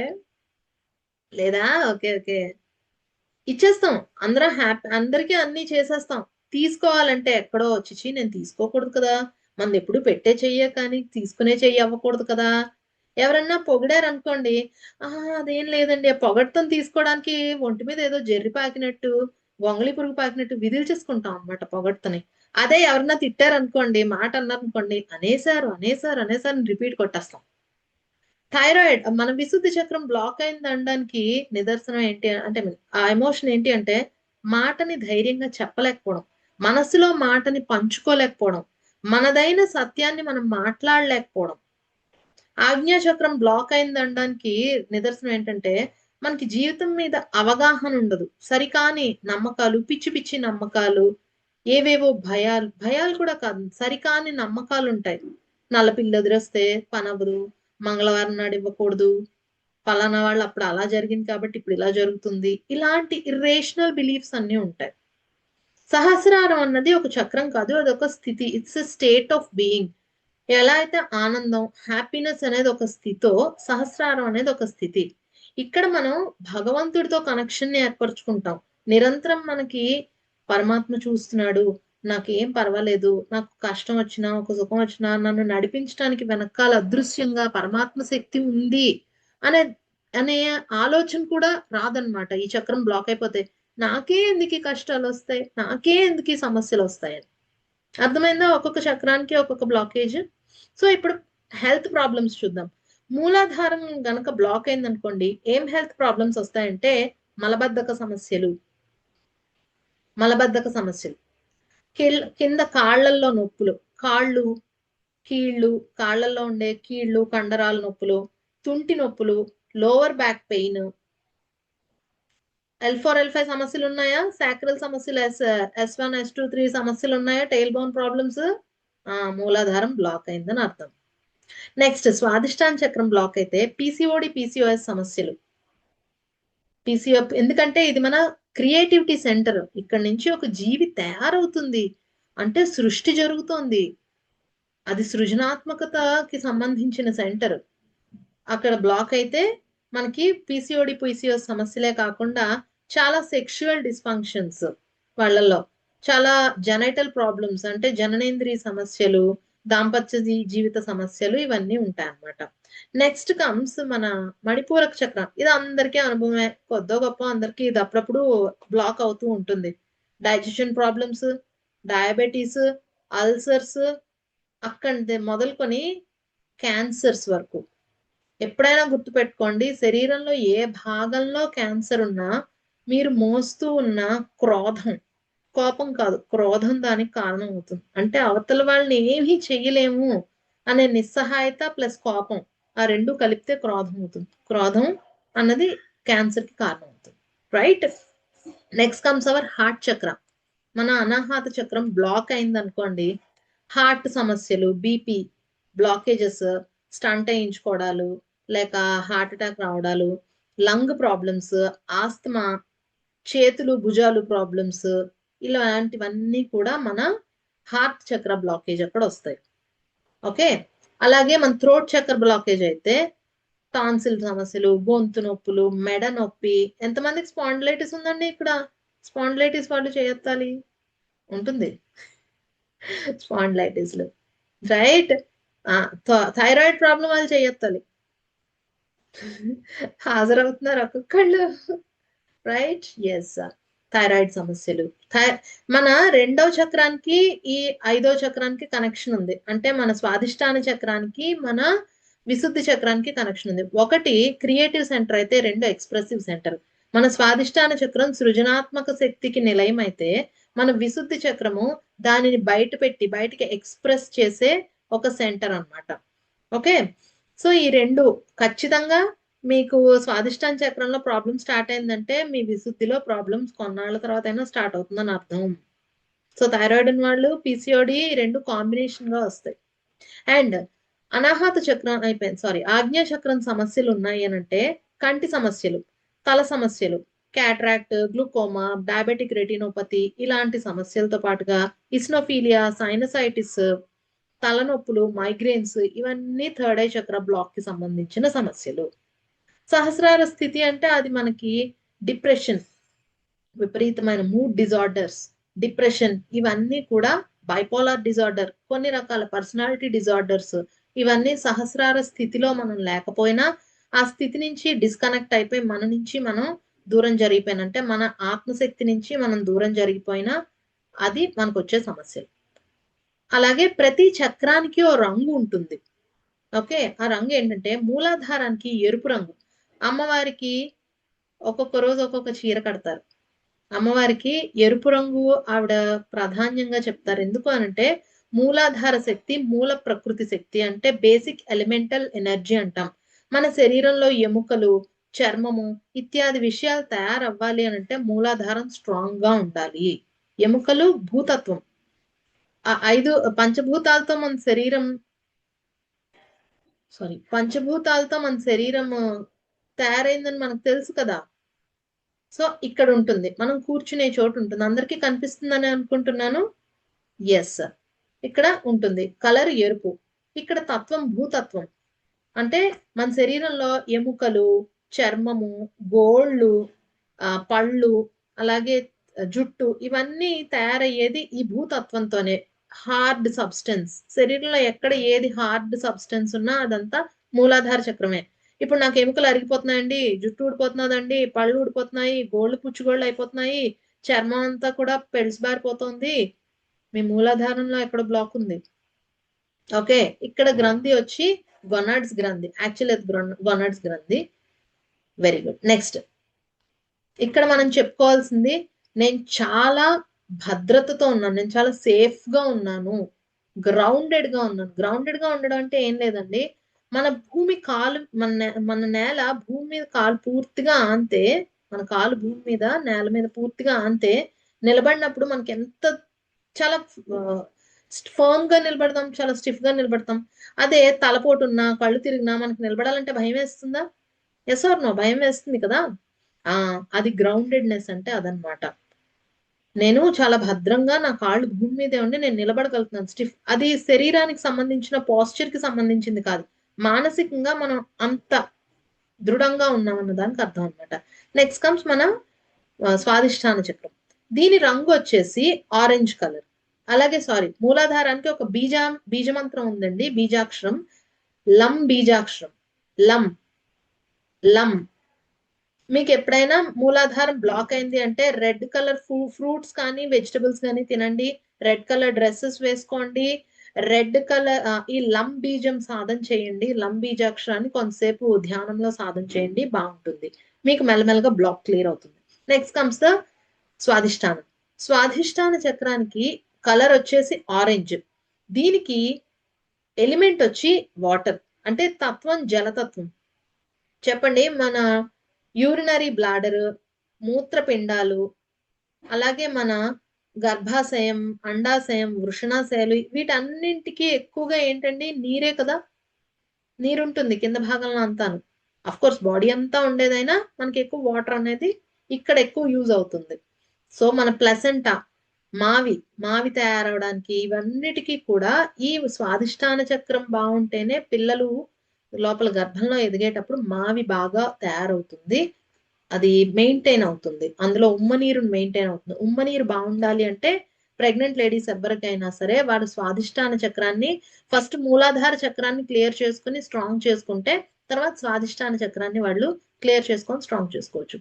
లేదా? ఓకే ఓకే, ఇచ్చేస్తాం, అందరం హ్యాపీ, అందరికీ అన్ని చేసేస్తాం. తీసుకోవాలంటే ఎక్కడో వచ్చి నేను తీసుకోకూడదు కదా, మనది ఎప్పుడు పెట్టే చెయ్యే కానీ తీసుకునే చెయ్యి అవ్వకూడదు కదా. ఎవరన్నా పొగిడారు అనుకోండి, అదేం లేదండి, ఆ పొగడ్తం తీసుకోవడానికి ఒంటి మీద ఏదో జెర్రి పాకినట్టు, గొంగళి పురుగు పాకినట్టు విదిల్చేసుకుంటాం అన్నమాట పొగడ్తని. అదే ఎవరన్నా తిట్టారు అనుకోండి, మాట అన్నారు అనుకోండి, అనేసారు రిపీట్ కొట్టేస్తాం. థైరాయిడ్, మన విశుద్ధి చక్రం బ్లాక్ అయింది అనడానికి నిదర్శనం ఏంటి అంటే ఆ ఎమోషన్ ఏంటి అంటే మాటని ధైర్యంగా చెప్పలేకపోవడం, మనసులో మాటని పంచుకోలేకపోవడం, మనదైన సత్యాన్ని మనం మాట్లాడలేకపోవడం. ఆజ్ఞా చక్రం బ్లాక్ అయింది అనడానికి నిదర్శనం ఏంటంటే మనకి జీవితం మీద అవగాహన ఉండదు, సరికాని నమ్మకాలు, పిచ్చి పిచ్చి నమ్మకాలు, ఏవేవో భయాలు కూడా కాదు, సరికాని నమ్మకాలు ఉంటాయి. నల్లపిల్లి ఎదురొస్తే పని అవ్వదు, మంగళవారం నాడు ఇవ్వకూడదు, పలానా వాళ్ళు అప్పుడు అలా జరిగింది కాబట్టి ఇప్పుడు ఇలా జరుగుతుంది, ఇలాంటి ఇర్రేషనల్ బిలీఫ్స్ అన్ని ఉంటాయి. సహస్రారం అన్నది ఒక చక్రం కాదు, అది ఒక స్థితి, it's a state of being. ఎలా అయితే ఆనందం, హ్యాపీనెస్ అనేది ఒక స్థితో, సహస్రారం అనేది ఒక స్థితి. ఇక్కడ మనం భగవంతుడితో కనెక్షన్ ని ఏర్పరచుకుంటాం. నిరంతరం మనకి పరమాత్మ చూస్తున్నాడు, నాకేం పర్వాలేదు, నాకు కష్టం వచ్చినా ఒక సుఖం వచ్చినా నన్ను నడిపించడానికి వెనకాల అదృశ్యంగా పరమాత్మ శక్తి ఉంది అనే అనే ఆలోచన కూడా రాదనమాట. ఈ చక్రం బ్లాక్ అయిపోతే నాకే ఎందుకు కష్టాలు వస్తాయి, నాకే ఎందుకు సమస్యలు వస్తాయని. అర్థమైందా? ఒక్కొక్క చక్రానికి ఒక్కొక్క బ్లాకేజ్. సో ఇప్పుడు హెల్త్ ప్రాబ్లమ్స్ చూద్దాం. మూలాధారం గనక బ్లాక్ అయింది అనుకోండి, ఏం హెల్త్ ప్రాబ్లమ్స్ వస్తాయంటే మలబద్ధక సమస్యలు, కింద కాళ్ళల్లో నొప్పులు, కీళ్ళు, కాళ్ళల్లో ఉండే కీళ్ళు, కండరాల నొప్పులు, తుంటి నొప్పులు, lower back pain, L4 L5 సమస్యలు ఉన్నాయా, సాక్రల్ సమస్యలు, S1 S2 3 సమస్యలు ఉన్నాయా, టైల్ బోన్ ప్రాబ్లమ్స్, మూలాధారం బ్లాక్ అయిందని అర్థం. నెక్స్ట్ స్వాదిష్టాన చక్రం బ్లాక్ అయితే PCOD PCOS సమస్యలు. ఎందుకంటే ఇది మన క్రియేటివిటీ సెంటర్, ఇక్కడ నుంచి ఒక జీవి తయారవుతుంది అంటే సృష్టి జరుగుతోంది, అది సృజనాత్మకతకి సంబంధించిన సెంటర్. అక్కడ బ్లాక్ అయితే మనకి PCOD PCOS సమస్యలే కాకుండా చాలా సెక్షువల్ డిస్ఫంక్షన్స్ వాళ్ళల్లో, చాలా జెనైటల్ ప్రాబ్లమ్స్ అంటే జననేంద్రియ సమస్యలు, దాంపత్య జీవిత సమస్యలు, ఇవన్నీ ఉంటాయి అన్నమాట. నెక్స్ట్ కమ్స్ మన మణిపూరక చక్రం. ఇది అందరికీ అనుభవమే, కొద్దో గొప్ప అందరికీ ఇది అప్పుడప్పుడు బ్లాక్ అవుతూ ఉంటుంది. డైజెషన్ ప్రాబ్లమ్స్, డయాబెటీస్, అల్సర్స్, అక్కడ మొదలుకొని క్యాన్సర్స్ వరకు. ఎప్పుడైనా గుర్తుపెట్టుకోండి, శరీరంలో ఏ భాగంలో క్యాన్సర్ ఉన్నా మీరు మోస్తూ ఉన్న కోపం కాదు, క్రోధం దానికి కారణం అవుతుంది. అంటే అవతల వాళ్ళని ఏమీ చెయ్యలేము అనే నిస్సహాయత ప్లస్ కోపం, ఆ రెండు కలిపితే క్రోధం అవుతుంది. క్రోధం అన్నది క్యాన్సర్ కి కారణం అవుతుంది, right? Next comes our heart చక్ర. మన అనాహత చక్రం బ్లాక్ అయింది అనుకోండి, హార్ట్ సమస్యలు, బీపీ బ్లాకేజెస్, స్టంట్ వేయించుకోవడాలు, లేక హార్ట్ అటాక్ రావడాలు, లంగ్ ప్రాబ్లమ్స్, ఆస్తమా, చేతులు భుజాలు ప్రాబ్లమ్స్, ఇలాంటివన్నీ కూడా మన హార్ట్ చక్ర బ్లాకేజ్ అక్కడ వస్తాయి. ఓకే, అలాగే మన థ్రోట్ చక్ర బ్లాకేజ్ అయితే టాన్సిల్ సమస్యలు, గొంతు నొప్పులు, మెడ నొప్పి. ఎంతమందికి స్పాండిలైటిస్ ఉందండి ఇక్కడ? స్పాండిలైటిస్ వాళ్ళు చేయొత్తాలి ఉంటుంది స్పాండిలైటిస్లు, రైట్. థైరాయిడ్ ప్రాబ్లం వాళ్ళు చేయొత్తాలి. హాజరవుతున్నారు ఒక్కొక్కళ్ళు, రైట్. ఎస్, థైరాయిడ్ సమస్యలు. మన 2వ చక్రానికి ఈ 5వ చక్రానికి కనెక్షన్ ఉంది. అంటే మన స్వాదిష్టాన చక్రానికి మన విశుద్ధి చక్రానికి కనెక్షన్ ఉంది. ఒకటి క్రియేటివ్ సెంటర్ అయితే 2 ఎక్స్ప్రెసివ్ సెంటర్. మన స్వాదిష్టాన చక్రం సృజనాత్మక శక్తికి నిలయం అయితే మన విశుద్ధి చక్రము దానిని బయటికి ఎక్స్ప్రెస్ చేసే ఒక సెంటర్ అన్నమాట. ఓకే, సో ఈ 2 ఖచ్చితంగా మీకు స్వాదిష్టాన చక్రంలో ప్రాబ్లం స్టార్ట్ అయిందంటే మీ విశుద్ధిలో ప్రాబ్లమ్స్ కొన్నాళ్ళ తర్వాత అయినా స్టార్ట్ అవుతుందని అర్థం. సో థైరాయిడ్ ఉన్న వాళ్ళు పిసిఓడి 2 కాంబినేషన్ గా వస్తాయి. అండ్ అనాహత చక్రం అయిపోయింది, సారీ, ఆజ్ఞా చక్రం సమస్యలు ఉన్నాయి అని అంటే కంటి సమస్యలు, తల సమస్యలు, క్యాట్రాక్ట్, గ్లూకోమా, డయాబెటిక్ రెటినోపతి ఇలాంటి సమస్యలతో పాటుగా ఇస్నోఫీలియా, సైనసైటిస్, తలనొప్పులు, మైగ్రేన్స్ ఇవన్నీ 3rd ఐ చక్ర బ్లాక్ కి సంబంధించిన సమస్యలు. సహస్రార స్థితి అంటే అది మనకి డిప్రెషన్, విపరీతమైన మూడ్ డిజార్డర్స్, డిప్రెషన్, ఇవన్నీ కూడా బైపోలార్ డిజార్డర్, కొన్ని రకాల పర్సనాలిటీ డిజార్డర్స్, ఇవన్నీ సహస్రార స్థితిలో మనం లేకపోయినా ఆ స్థితి నుంచి డిస్కనెక్ట్ అయిపోయి మన నుంచి మనం దూరం జరిగిపోయినా, అంటే మన ఆత్మశక్తి నుంచి మనం దూరం జరిగిపోయినా అది మనకు వచ్చే సమస్యలు. అలాగే ప్రతి చక్రానికి ఓ రంగు ఉంటుంది. ఓకే, ఆ రంగు ఏంటంటే మూలాధారానికి ఎరుపు రంగు. అమ్మవారికి ఒక్కొక్క రోజు ఒక్కొక్క చీర కడతారు. అమ్మవారికి ఎరుపు రంగు ఆవిడ ప్రాధాన్యంగా చెప్తారు. ఎందుకు అనంటే మూలాధార శక్తి, మూల ప్రకృతి శక్తి, అంటే బేసిక్ ఎలిమెంటల్ ఎనర్జీ అంటాం. మన శరీరంలో ఎముకలు, చర్మము ఇత్యాది విషయాలు తయారవ్వాలి అని అంటే మూలాధారం స్ట్రాంగ్ గా ఉండాలి. ఎముకలు భూతత్వం, ఆ 5 పంచభూతాలతో మన శరీరం, పంచభూతాలతో మన శరీరం తయారైందని మనకు తెలుసు కదా. సో ఇక్కడ ఉంటుంది, మనం కూర్చునే చోటు ఉంటుంది. అందరికీ కనిపిస్తుందని అనుకుంటున్నాను. ఎస్, ఇక్కడ ఉంటుంది. కలర్ ఎరుపు. ఇక్కడ తత్వం భూతత్వం, అంటే మన శరీరంలో ఎముకలు, చర్మము, గోళ్ళు, పళ్ళు, అలాగే జుట్టు ఇవన్నీ తయారయ్యేది ఈ భూతత్వంతోనే. హార్డ్ సబ్స్టెన్స్, శరీరంలో ఎక్కడ ఏది హార్డ్ సబ్స్టెన్స్ ఉన్నా అదంతా మూలాధార చక్రమే. ఇప్పుడు నాకు ఎముకలు అరిగిపోతున్నాయండి, జుట్టు ఊడిపోతున్నదండి, పళ్ళు ఊడిపోతున్నాయి, గోళ్ళు పుచ్చుగోళ్ళు అయిపోతున్నాయి, చర్మం అంతా కూడా పెల్స్ బారిపోతుంది, మీ మూలాధారంలో ఎక్కడ బ్లాక్ ఉంది. ఓకే, ఇక్కడ గ్రంథి వచ్చి గొనాడ్స్ గ్రంథి, యాక్చువల్ గొనాడ్స్ గ్రంథి. Very good. నెక్స్ట్ ఇక్కడ మనం చెప్పుకోవాల్సింది, నేను చాలా భద్రతతో ఉన్నాను, నేను చాలా సేఫ్ గా ఉన్నాను, గ్రౌండెడ్ గా ఉన్నాను. గ్రౌండెడ్ గా ఉండడం అంటే ఏం లేదండి, మన భూమి కాలు, మన నేల భూమి మీద కాలు పూర్తిగా ఆంతే, మన కాలు భూమి మీద నేల మీద పూర్తిగా ఆంతే నిలబడినప్పుడు మనకి ఎంత చాలా ఫర్మ్ గా నిలబడతాం, చాలా స్టిఫ్ గా నిలబడతాం. అదే తలపోటు ఉన్నా, కళ్ళు తిరిగినా మనకి నిలబడాలంటే భయం వేస్తుందా? Yes or no? భయం వేస్తుంది కదా. అది గ్రౌండెడ్నెస్ అంటే అదనమాట. నేను చాలా భద్రంగా నా కాళ్ళు భూమి మీదే ఉండి నేను నిలబడగలుగుతున్నాను, స్టిఫ్. అది శరీరానికి సంబంధించిన పోస్చర్ కి సంబంధించింది కాదు, మానసికంగా మనం అంత దృఢంగా ఉన్నామన్న దానికి అర్థం అనమాట. నెక్స్ట్ కమ్స్ మన స్వాదిష్టాన చక్రం. దీని రంగు వచ్చేసి ఆరెంజ్ కలర్. అలాగే మూలాధారానికి ఒక బీజమంత్రం ఉందండి, బీజాక్షరం, లం బీజాక్షరం. లం. మీకు ఎప్పుడైనా మూలాధారం బ్లాక్ అయింది అంటే రెడ్ కలర్ ఫ్రూట్స్ కానీ వెజిటబుల్స్ కానీ తినండి, రెడ్ కలర్ డ్రెస్సెస్ వేసుకోండి, రెడ్ కలర్ ఈ లం బీజం సాధన చేయండి, లం బీజాక్షరాన్ని కొంతసేపు ధ్యానంలో సాధన చేయండి, బాగుంటుంది, మీకు మెల్లమెల్లగా బ్లాక్ క్లియర్ అవుతుంది. Next comes the Swadhisthanam. Swadhisthana చక్రానికి కలర్ వచ్చేసి ఆరెంజ్. దీనికి ఎలిమెంట్ వచ్చి వాటర్, అంటే తత్వం జలతత్వం. చెప్పండి, మన యూరినరీ బ్లాడర్, మూత్రపిండాలు, అలాగే మన గర్భాశయం, అండాశయం, వృషణాశయాలు, వీటన్నింటికి ఎక్కువగా ఏంటండి నీరే కదా. నీరుంటుంది కింద భాగంలో అంతాను. అఫ్ కోర్స్ బాడీ అంతా ఉండేదైనా మనకి ఎక్కువ వాటర్ అనేది ఇక్కడ ఎక్కువ యూజ్ అవుతుంది. సో మన ప్లసెంటా, మావి తయారవడానికి ఇవన్నిటికీ కూడా ఈ స్వాదిష్టాన చక్రం బాగుంటేనే పిల్లలు లోపల గర్భంలో ఎదిగేటప్పుడు మావి బాగా తయారవుతుంది, అది మెయింటైన్ అవుతుంది, అందులో ఉమ్మనీరు మెయింటైన్ అవుతుంది. ఉమ్మనీరు బాగుండాలి అంటే ప్రెగ్నెంట్ లేడీస్ ఎవరికైనా సరే వాడు స్వాదిష్టాన చక్రాన్ని ఫస్ట్ మూలాధార చక్రాన్ని క్లియర్ చేసుకుని స్ట్రాంగ్ చేసుకుంటే తర్వాత స్వాదిష్టాన చక్రాన్ని వాళ్ళు క్లియర్ చేసుకొని స్ట్రాంగ్ చేసుకోవచ్చు.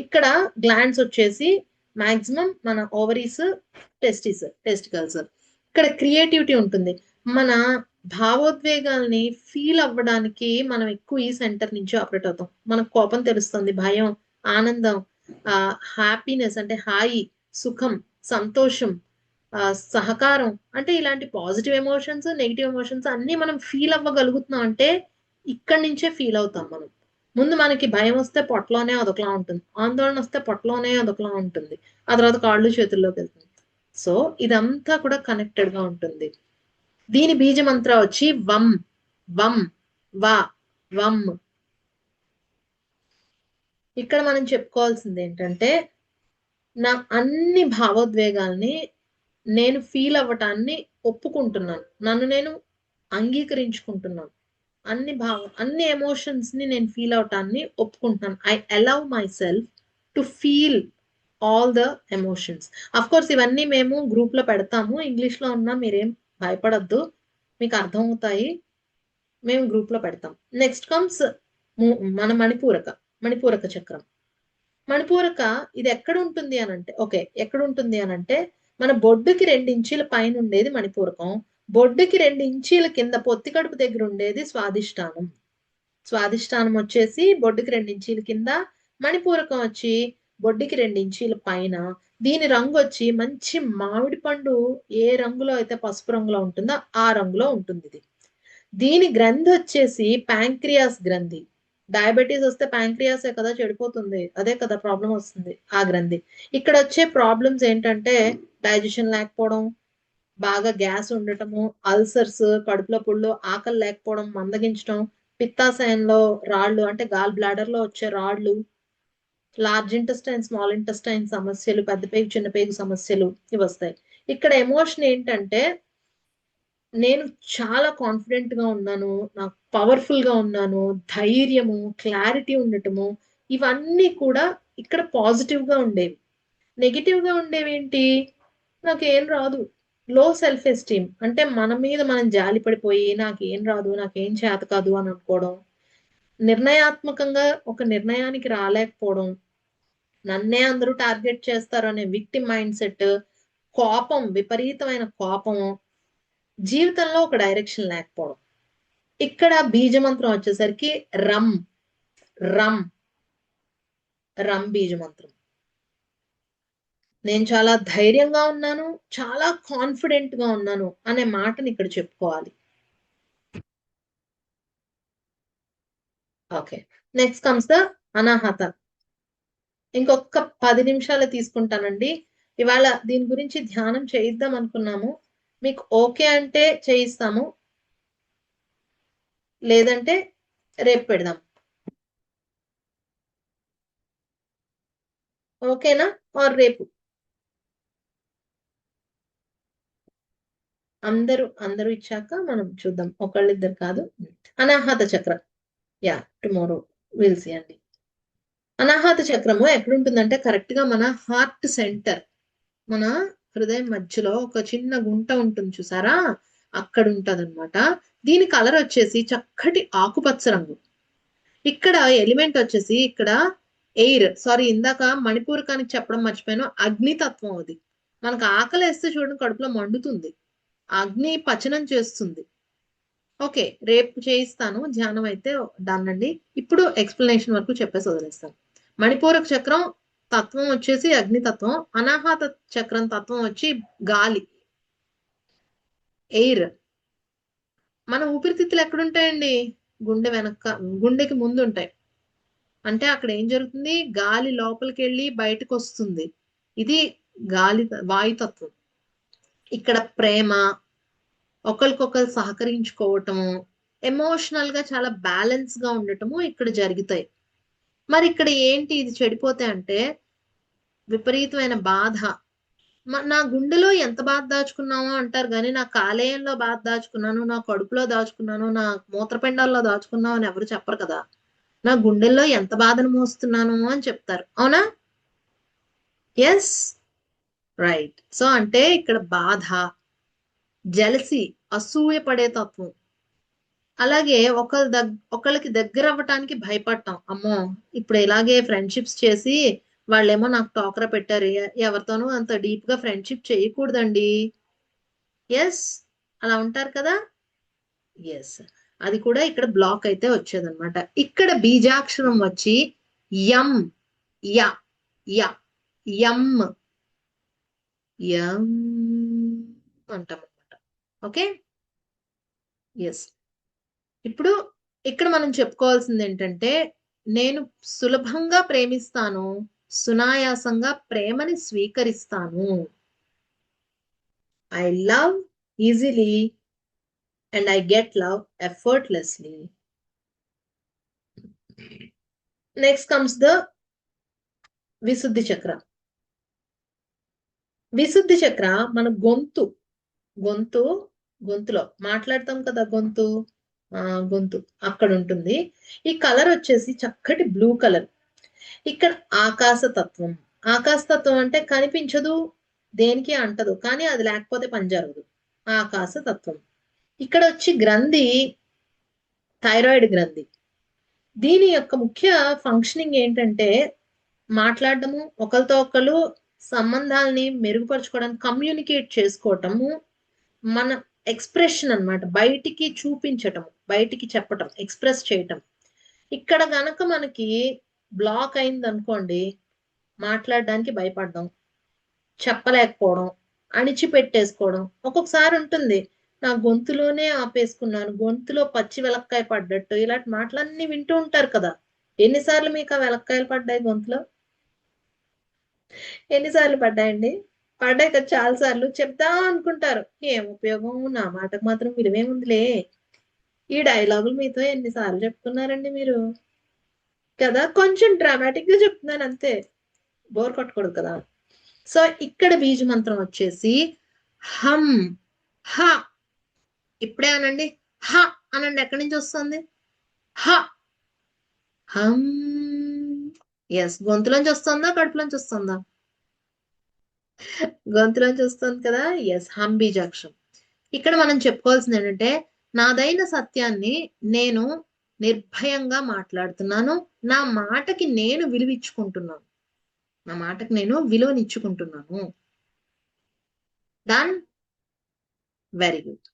ఇక్కడ గ్లాండ్స్ వచ్చేసి మాక్సిమం మన ఓవరీస్, టెస్టికల్స్. ఇక్కడ క్రియేటివిటీ ఉంటుంది. మన భావోద్వేగాల్ని ఫీల్ అవ్వడానికి మనం ఎక్కువ ఈ సెంటర్ నుంచి ఆపరేట్ అవుతాం. మనకు కోపం తెలుస్తుంది, భయం, ఆనందం, హ్యాపీనెస్ అంటే హాయి, సుఖం, సంతోషం, సహకారం, అంటే ఇలాంటి పాజిటివ్ ఎమోషన్స్, నెగిటివ్ ఎమోషన్స్ అన్ని మనం ఫీల్ అవ్వగలుగుతున్నాం అంటే ఇక్కడి నుంచే ఫీల్ అవుతాం మనం. ముందు మనకి భయం వస్తే పొట్టలోనే అదొకలా ఉంటుంది, ఆందోళన వస్తే పొట్టలోనే అదొకలా ఉంటుంది, ఆ తర్వాత కాళ్ళు చేతుల్లోకి వెళ్తుంది. సో ఇదంతా కూడా కనెక్టెడ్ గా ఉంటుంది. దీని బీజ మంత్ర వచ్చి వం వం వా వం. ఇక్కడ మనం చెప్పుకోవాల్సింది ఏంటంటే నా అన్ని భావోద్వేగాల్ని నేను ఫీల్ అవ్వటాన్ని ఒప్పుకుంటున్నాను, నన్ను నేను అంగీకరించుకుంటున్నాను, అన్ని ఎమోషన్స్ ని నేను ఫీల్ అవటాన్ని ఒప్పుకుంటున్నాను. I allow myself to feel all the emotions. Of course ఇవన్నీ మేము గ్రూప్ లో పెడతాము, ఇంగ్లీష్ లో ఉన్నా మీరేం భయపడద్దు, మీకు అర్థమవుతాయి, మేము గ్రూప్ లో పెడతాం. నెక్స్ట్ కమ్స్ మన మణిపూరక చక్రం. మణిపూరక ఇది ఎక్కడ ఉంటుంది అని అంటే, ఎక్కడ ఉంటుంది అని అంటే మన బొడ్డుకి 2 ఇంచీల పైన ఉండేది మణిపూరకం, బొడ్డుకి 2 ఇంచీల కింద పొత్తి కడుపు దగ్గర ఉండేది స్వాదిష్టానం. స్వాదిష్టానం వచ్చేసి బొడ్డుకి 2 ఇంచీల కింద, మణిపూరకం వచ్చి బొడ్డుకి 2 ఇంచీల పైన. దీని రంగు వచ్చి మంచి మామిడి పండు ఏ రంగులో అయితే పసుపు రంగులో ఉంటుందో ఆ రంగులో ఉంటుంది ఇది. దీని గ్రంథి వచ్చేసి ప్యాంక్రియాస్ గ్రంథి. డయాబెటీస్ వస్తే ప్యాంక్రియాసే కదా చెడిపోతుంది, అదే కదా ప్రాబ్లం వస్తుంది, ఆ గ్రంథి. ఇక్కడ వచ్చే ప్రాబ్లమ్స్ ఏంటంటే డైజెషన్ లేకపోవడం, బాగా గ్యాస్ ఉండటము, అల్సర్స్, కడుపులో పుళ్ళు, ఆకలి లేకపోవడం, మందగించడం, పిత్తాశయంలో రాళ్ళు అంటే గాల్ బ్లాడర్ లో వచ్చే రాళ్ళు, లార్జ్ ఇంటెస్టైన్, స్మాల్ ఇంటెస్టైన్ సమస్యలు, పెద్ద పేగు చిన్న పేగు సమస్యలు ఇవి వస్తాయి. ఇక్కడ ఎమోషన్ ఏంటంటే నేను చాలా కాన్ఫిడెంట్ గా ఉన్నాను, నాకు పవర్ఫుల్ గా ఉన్నాను, ధైర్యము, క్లారిటీ ఉండటము, ఇవన్నీ కూడా ఇక్కడ పాజిటివ్ గా ఉండేవి. నెగిటివ్ గా ఉండేవి ఏంటి, నాకేం రాదు, లో సెల్ఫ్ ఎస్టీమ్, అంటే మన మీద మనం జాలి పడిపోయి నాకేం రాదు, నాకేం చేత కాదు అని అనుకోవడం, నిర్ణయాత్మకంగా ఒక నిర్ణయానికి రాలేకపోవడం, నన్నే అందరూ టార్గెట్ చేస్తారు అనే విక్టిమ్ మైండ్ సెట్, కోపం, విపరీతమైన కోపం, జీవితంలో ఒక డైరెక్షన్ లేకపోవడం. ఇక్కడ బీజమంత్రం వచ్చేసరికి రమ్ రమ్ రమ్ బీజమంత్రం. నేను చాలా ధైర్యంగా ఉన్నాను, చాలా కాన్ఫిడెంట్ గా ఉన్నాను అనే మాటని ఇక్కడ చెప్పుకోవాలి. ఓకే, నెక్స్ట్ కమ్స్ ద అనాహత. ఇంకొక 10 నిమిషాలు తీసుకుంటానండి. ఇవాళ దీని గురించి ధ్యానం చేయిద్దాం అనుకున్నాము, మీకు ఓకే అంటే చేయిస్తాము, లేదంటే రేపు పెడదాం. ఓకేనా? ఆర్ రేపు? అందరూ ఇచ్చాక మనం చూద్దాం, ఒకళ్ళిద్దరు కాదు. అనాహత చక్రం, టుమారో విల్ సీ అండి. అనాహత చక్రము ఎక్కడుంటుందంటే కరెక్ట్ గా మన హార్ట్ సెంటర్, మన హృదయం మధ్యలో ఒక చిన్న గుంట ఉంటుంది చూసారా, అక్కడ ఉంటది అనమాట. దీని కలర్ వచ్చేసి చక్కటి ఆకుపచ్చ రంగు. ఇక్కడ ఎలిమెంట్ వచ్చేసి ఇక్కడ ఎయిర్, ఇందాక మణిపూరకానికి చెప్పడం మర్చిపోయాను, అగ్నితత్వం. అది మనకు ఆకలి వేస్తే చూడండి కడుపులో మండుతుంది, అగ్ని పచనం చేస్తుంది. ఓకే, రేపు చేయిస్తాను ధ్యానం అయితే దాన్నండి. ఇప్పుడు ఎక్స్ప్లెనేషన్ వరకు చెప్పేసి వదిలేస్తాను. మణిపూరక చక్రం తత్వం వచ్చేసి అగ్నితత్వం, అనాహత చక్రం తత్వం వచ్చి గాలి, ఎయిర్. మన ఊపిరితిత్తులు ఎక్కడుంటాయండి? గుండెకి ముందు ఉంటాయి. అంటే అక్కడ ఏం జరుగుతుంది, గాలి లోపలికి వెళ్ళి బయటకు వస్తుంది, ఇది వాయుతత్వం. ఇక్కడ ప్రేమ, ఒకరికొకరు సహకరించుకోవటము, ఎమోషనల్ గా చాలా బ్యాలెన్స్ గా ఉండటము ఇక్కడ జరుగుతాయి. మరి ఇక్కడ ఏంటి ఇది చెడిపోతే అంటే విపరీతమైన బాధ, నా గుండెలో ఎంత బాధ దాచుకున్నామో అంటారు కానీ నా కాలేయంలో బాధ దాచుకున్నాను, నా కడుపులో దాచుకున్నాను, నా మూత్రపిండాల్లో దాచుకున్నాను అని ఎవరు చెప్పరు కదా. నా గుండెల్లో ఎంత బాధను మోస్తున్నాను అని చెప్తారు. అవునా? Yes, right. సో అంటే ఇక్కడ బాధ, జెలసీ, అసూయ పడే తత్వం, అలాగే ఒకళ్ళకి దగ్గర అవ్వటానికి భయపడటం. అమ్మో ఇప్పుడు ఇలాగే ఫ్రెండ్షిప్స్ చేసి వాళ్ళేమో నాకు టోకరా పెట్టారు, ఎవరితోనూ అంత డీప్ గా ఫ్రెండ్షిప్ చేయకూడదండి. ఎస్, అలా ఉంటారు కదా. ఎస్, అది కూడా ఇక్కడ బ్లాక్ అయితే వచ్చేదన్నమాట. ఇక్కడ బీజాక్షరం వచ్చి యం, య, య, యం, యం అంటాం అనమాట. Okay, yes. ఇప్పుడు ఇక్కడ మనం చెప్పుకోవాల్సింది ఏంటంటే, నేను సులభంగా ప్రేమిస్తాను, సునాయాసంగా ప్రేమని స్వీకరిస్తాను. I love easily and I get love effortlessly. Next comes the Vishuddhi chakra. విశుద్ధి చక్ర మన గొంతులో మాట్లాడతాం కదా, గొంతు అక్కడ ఉంటుంది. ఈ కలర్ వచ్చేసి చక్కటి బ్లూ కలర్. ఇక్కడ ఆకాశతత్వం. ఆకాశతత్వం అంటే కనిపించదు, దేనికి అంటదు, కానీ అది లేకపోతే పని జరగదు. ఆకాశతత్వం. ఇక్కడ వచ్చి గ్రంథి థైరాయిడ్ గ్రంథి. దీని యొక్క ముఖ్య ఫంక్షనింగ్ ఏంటంటే మాట్లాడటము, ఒకరితో ఒకరు సంబంధాలని మెరుగుపరచుకోవడానికి, కమ్యూనికేట్ చేసుకోవటము, మన ఎక్స్ప్రెషన్ అన్నమాట, బయటికి చూపించటం, బయటికి చెప్పటం, ఎక్స్ప్రెస్ చేయటం. ఇక్కడ గనక మనకి బ్లాక్ అయింది అనుకోండి, మాట్లాడడానికి భయపడడం, చెప్పలేకపోవడం, అణిచిపెట్టేసుకోవడం. ఒక్కొక్కసారి ఉంటుంది, నా గొంతులోనే ఆపేసుకున్నాను, గొంతులో పచ్చి వెలక్కాయ పడ్డట్టు, ఇలాంటి మాటలన్నీ వింటూ ఉంటారు కదా. ఎన్నిసార్లు మీకు ఆ వెలక్కాయలు పడ్డాయి గొంతులో? ఎన్నిసార్లు పడ్డాయండి? పడ్డాయి కదా చాలా సార్లు. చెప్తా అనుకుంటారు, ఏం ఉపయోగం, నా మాటకు మాత్రం విలువేముందిలే. ఈ డైలాగులు మీతో ఎన్నిసార్లు చెప్తున్నారండి మీరు కదా. కొంచెం డ్రామాటిక్ గా చెప్తున్నాను అంతే, బోర్ కొట్టకూడదు కదా. సో ఇక్కడ బీజ మంత్రం వచ్చేసి హం, హ. ఇప్పుడే అనండి, హ అనండి. ఎక్కడి నుంచి వస్తుంది? హ, హం. ఎస్, గొంతులోంచి వస్తుందా, కడుపులోంచి వస్తుందా? గొంతులోంచి వస్తుంది కదా. ఎస్, హం బీజాక్షరం. ఇక్కడ మనం చెప్పుకోవాల్సింది ఏంటంటే, నాదైన సత్యాన్ని నేను నిర్భయంగా మాట్లాడుతున్నాను, నా మాటకి నేను విలువిచ్చుకుంటున్నాను, నా మాటకి నేను విలువనిచ్చుకుంటున్నాను. Done, very good.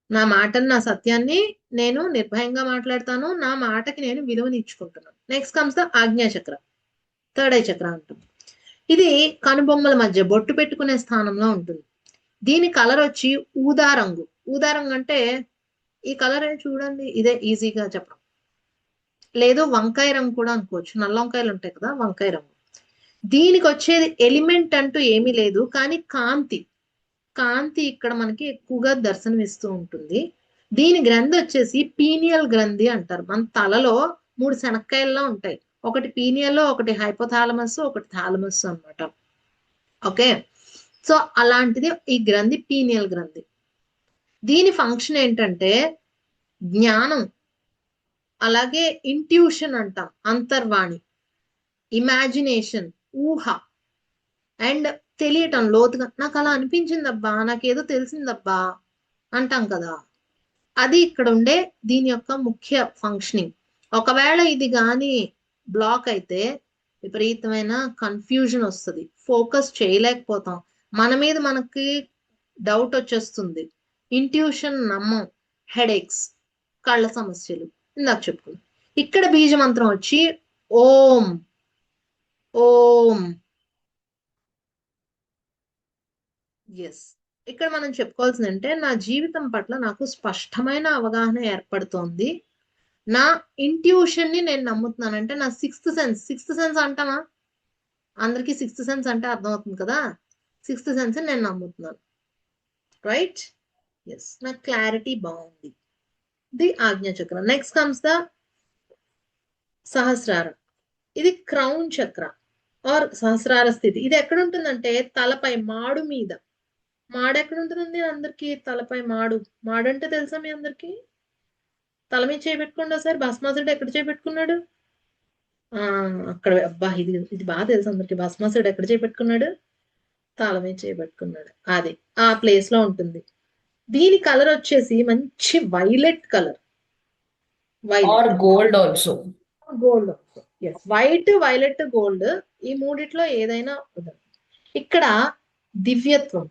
నా మాటని, నా సత్యాన్ని నేను నిర్భయంగా మాట్లాడతాను, నా మాటకి నేను విలువనిచ్చుకుంటున్నాను. Next comes the Ajna chakra, third eye chakra అంటాం. ఇది కనుబొమ్మల మధ్య బొట్టు పెట్టుకునే స్థానంలో ఉంటుంది. దీని కలర్ వచ్చి ఊదా రంగు. ఊదా రంగు అంటే ఈ కలర్ చూడండి, ఇదే ఈజీగా చెప్పడం. లేదు వంకాయ రంగు కూడా అనుకోవచ్చు, నల్ల వంకాయలు ఉంటాయి కదా, వంకాయ రంగు. దీనికి వచ్చేది ఎలిమెంట్ అంటూ ఏమీ లేదు, కానీ కాంతి ఇక్కడ మనకి ఎక్కువగా దర్శనమిస్తూ ఉంటుంది. దీని గ్రంథి వచ్చేసి పీనియల్ గ్రంథి అంటారు. మన తలలో 3 శనక్కాయల్లో ఉంటాయి, ఒకటి పీనియల్, ఒకటి హైపోథాలమస్, ఒకటి థాలమస్ అన్నమాట. ఓకే, సో అలాంటిది ఈ గ్రంథి పీనియల్ గ్రంథి. దీని ఫంక్షన్ ఏంటంటే జ్ఞానం, అలాగే ఇంట్యూషన్ అంటాం, అంతర్వాణి, ఇమాజినేషన్, ఊహ, అండ్ తెలియటం లోతుగా. నాకు అలా అనిపించిందబ్బా, నాకేదో తెలిసిందబ్బా అంటాం కదా, అది ఇక్కడ ఉండే దీని యొక్క ముఖ్య ఫంక్షనింగ్. ఒకవేళ ఇది కానీ బ్లాక్ అయితే విపరీతమైన కన్ఫ్యూజన్ వస్తుంది, ఫోకస్ చేయలేకపోతాం, మన మీద మనకి డౌట్ వచ్చేస్తుంది, ఇంట్యూషన్ నమ్మం, హెడేక్స్, కళ్ళ సమస్యలు, ఇందాక చెప్పుకున్నాం. ఇక్కడ బీజ మంత్రం వచ్చి ఓం, ఓం. ఎస్, ఇక్కడ మనం చెప్పుకోవాల్సింది అంటే, నా జీవితం పట్ల నాకు స్పష్టమైన అవగాహన ఏర్పడుతోంది, నా ఇంట్యూషన్ ని నేను నమ్ముతున్నాను. అంటే నా సిక్స్త్ సెన్స్ అంటామా, అందరికి సిక్స్త్ సెన్స్ అంటే అర్థం అవుతుంది కదా, సిక్స్త్ సెన్స్ నేను నమ్ముతున్నాను. రైట్, ఎస్, నా క్లారిటీ బాగుంది. ది ఆజ్ఞా చక్ర. నెక్స్ట్ కమ్స్ ద సహస్రారం. ఇది క్రౌన్ చక్ర. ఆర్ సహస్రార స్థితి. ఇది ఎక్కడ ఉంటుందంటే తలపై మాడు మీద. మాడు ఎక్కడ ఉంటుందండి అందరికి? తలపై మాడు. మాడు అంటే తెలుసా మీ అందరికి? తల మీద చేయబెట్టుకోండి ఒకసారి. భస్మాసుడు ఎక్కడ చేయబెట్టుకున్నాడు? అక్కడ. అబ్బా, ఇది బాగా తెలుసు అందరికి. భస్మాసుడు ఎక్కడ చేయబెట్టుకున్నాడు? తల మీద చేయబెట్టుకున్నాడు. అది ఆ ప్లేస్ లో ఉంటుంది. దీని కలర్ వచ్చేసి మంచి violet colour. Or violet gold also. Gold. Yes, white, violet, gold, ఈ మూడిట్లో ఏదైనా వదలండి. ఇక్కడ దివ్యత్వం.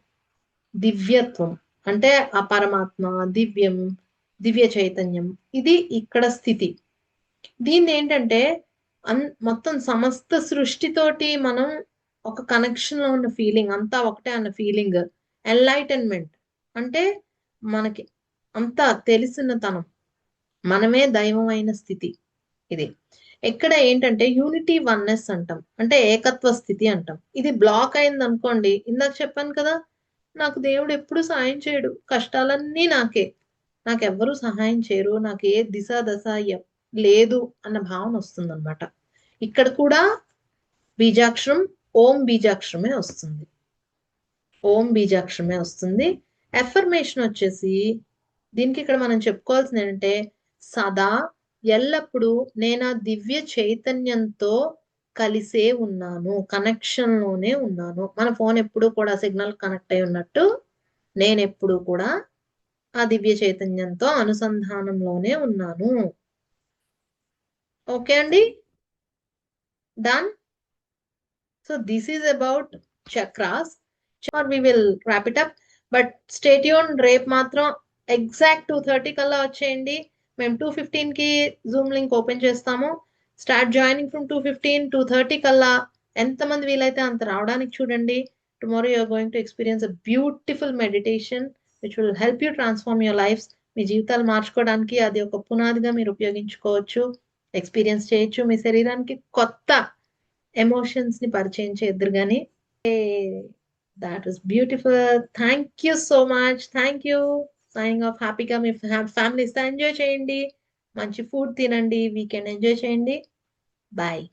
దివ్యత్వం అంటే ఆ పరమాత్మ, దివ్యం, దివ్య చైతన్యం, ఇది ఇక్కడ స్థితి. దీన్ని ఏంటంటే మొత్తం సమస్త సృష్టితోటి మనం ఒక కనెక్షన్ లో ఉన్న ఫీలింగ్, అంతా ఒకటే అన్న ఫీలింగ్. ఎన్లైటన్మెంట్ అంటే మనకి అంతా తెలిసిన తనం, మనమే దైవం అయిన స్థితి ఇది. ఇక్కడ ఏంటంటే యూనిటీ వన్నెస్ అంటాం, అంటే ఏకత్వ స్థితి అంటాం. ఇది బ్లాక్ అయింది అనుకోండి, ఇందాక చెప్పాను కదా, నాకు దేవుడు ఎప్పుడు సహాయం చేయడు, కష్టాలన్నీ నాకెవ్వరూ సహాయం చేయరు, నాకు ఏ దిశ దశ లేదు అన్న భావన వస్తుంది అనమాట. ఇక్కడ కూడా బీజాక్షరం ఓం బీజాక్షరమే వస్తుంది. ఓం బీజాక్షరమే వస్తుంది. ఎఫర్మేషన్ వచ్చేసి దీనికి ఇక్కడ మనం చెప్పుకోవాల్సింది ఏంటంటే, సదా ఎల్లప్పుడూ నేను ఆ దివ్య చైతన్యంతో కలిసే ఉన్నాను, కనెక్షన్ లోనే ఉన్నాను. మన ఫోన్ ఎప్పుడు కూడా సిగ్నల్ కనెక్ట్ అయి ఉన్నట్టు నేను ఎప్పుడు కూడా ఆ దివ్య చైతన్యంతో అనుసంధానంలోనే ఉన్నాను. ఓకే అండి, done. So this is about chakras. we will wrap it up, but stay tuned. రేపు మాత్రం ఎగ్జాక్ట్ 2:30 కల్లా వచ్చేయండి. మేము 2:15 కి జూమ్ లింక్ ఓపెన్ చేస్తాము. Start joining from 2:15. 2:30 కల్లా ఎంతమంది వీలైతే అంత రావడానికి చూడండి. Tomorrow you're going to experience a beautiful meditation which will help you transform your lifes. మీ జీవితాలు మార్చుకోవడానికి అది ఒక పునాదిగా మీరు ఉపయోగించుకోవచ్చు, ఎక్స్పీరియన్స్ చేయొచ్చు. మీ శరీరానికి కొత్త ఎమోషన్స్ ని పరిచయం చేద్దరు కానీ. That is beautiful. Thank you so much. Thank you. Signing off. హ్యాపీగా మీ ఫ్యామిలీస్ తో ఎంజాయ్ చేయండి, మంచి ఫుడ్ తినండి, వీకెండ్ ఎంజాయ్ చేయండి. బాయ్.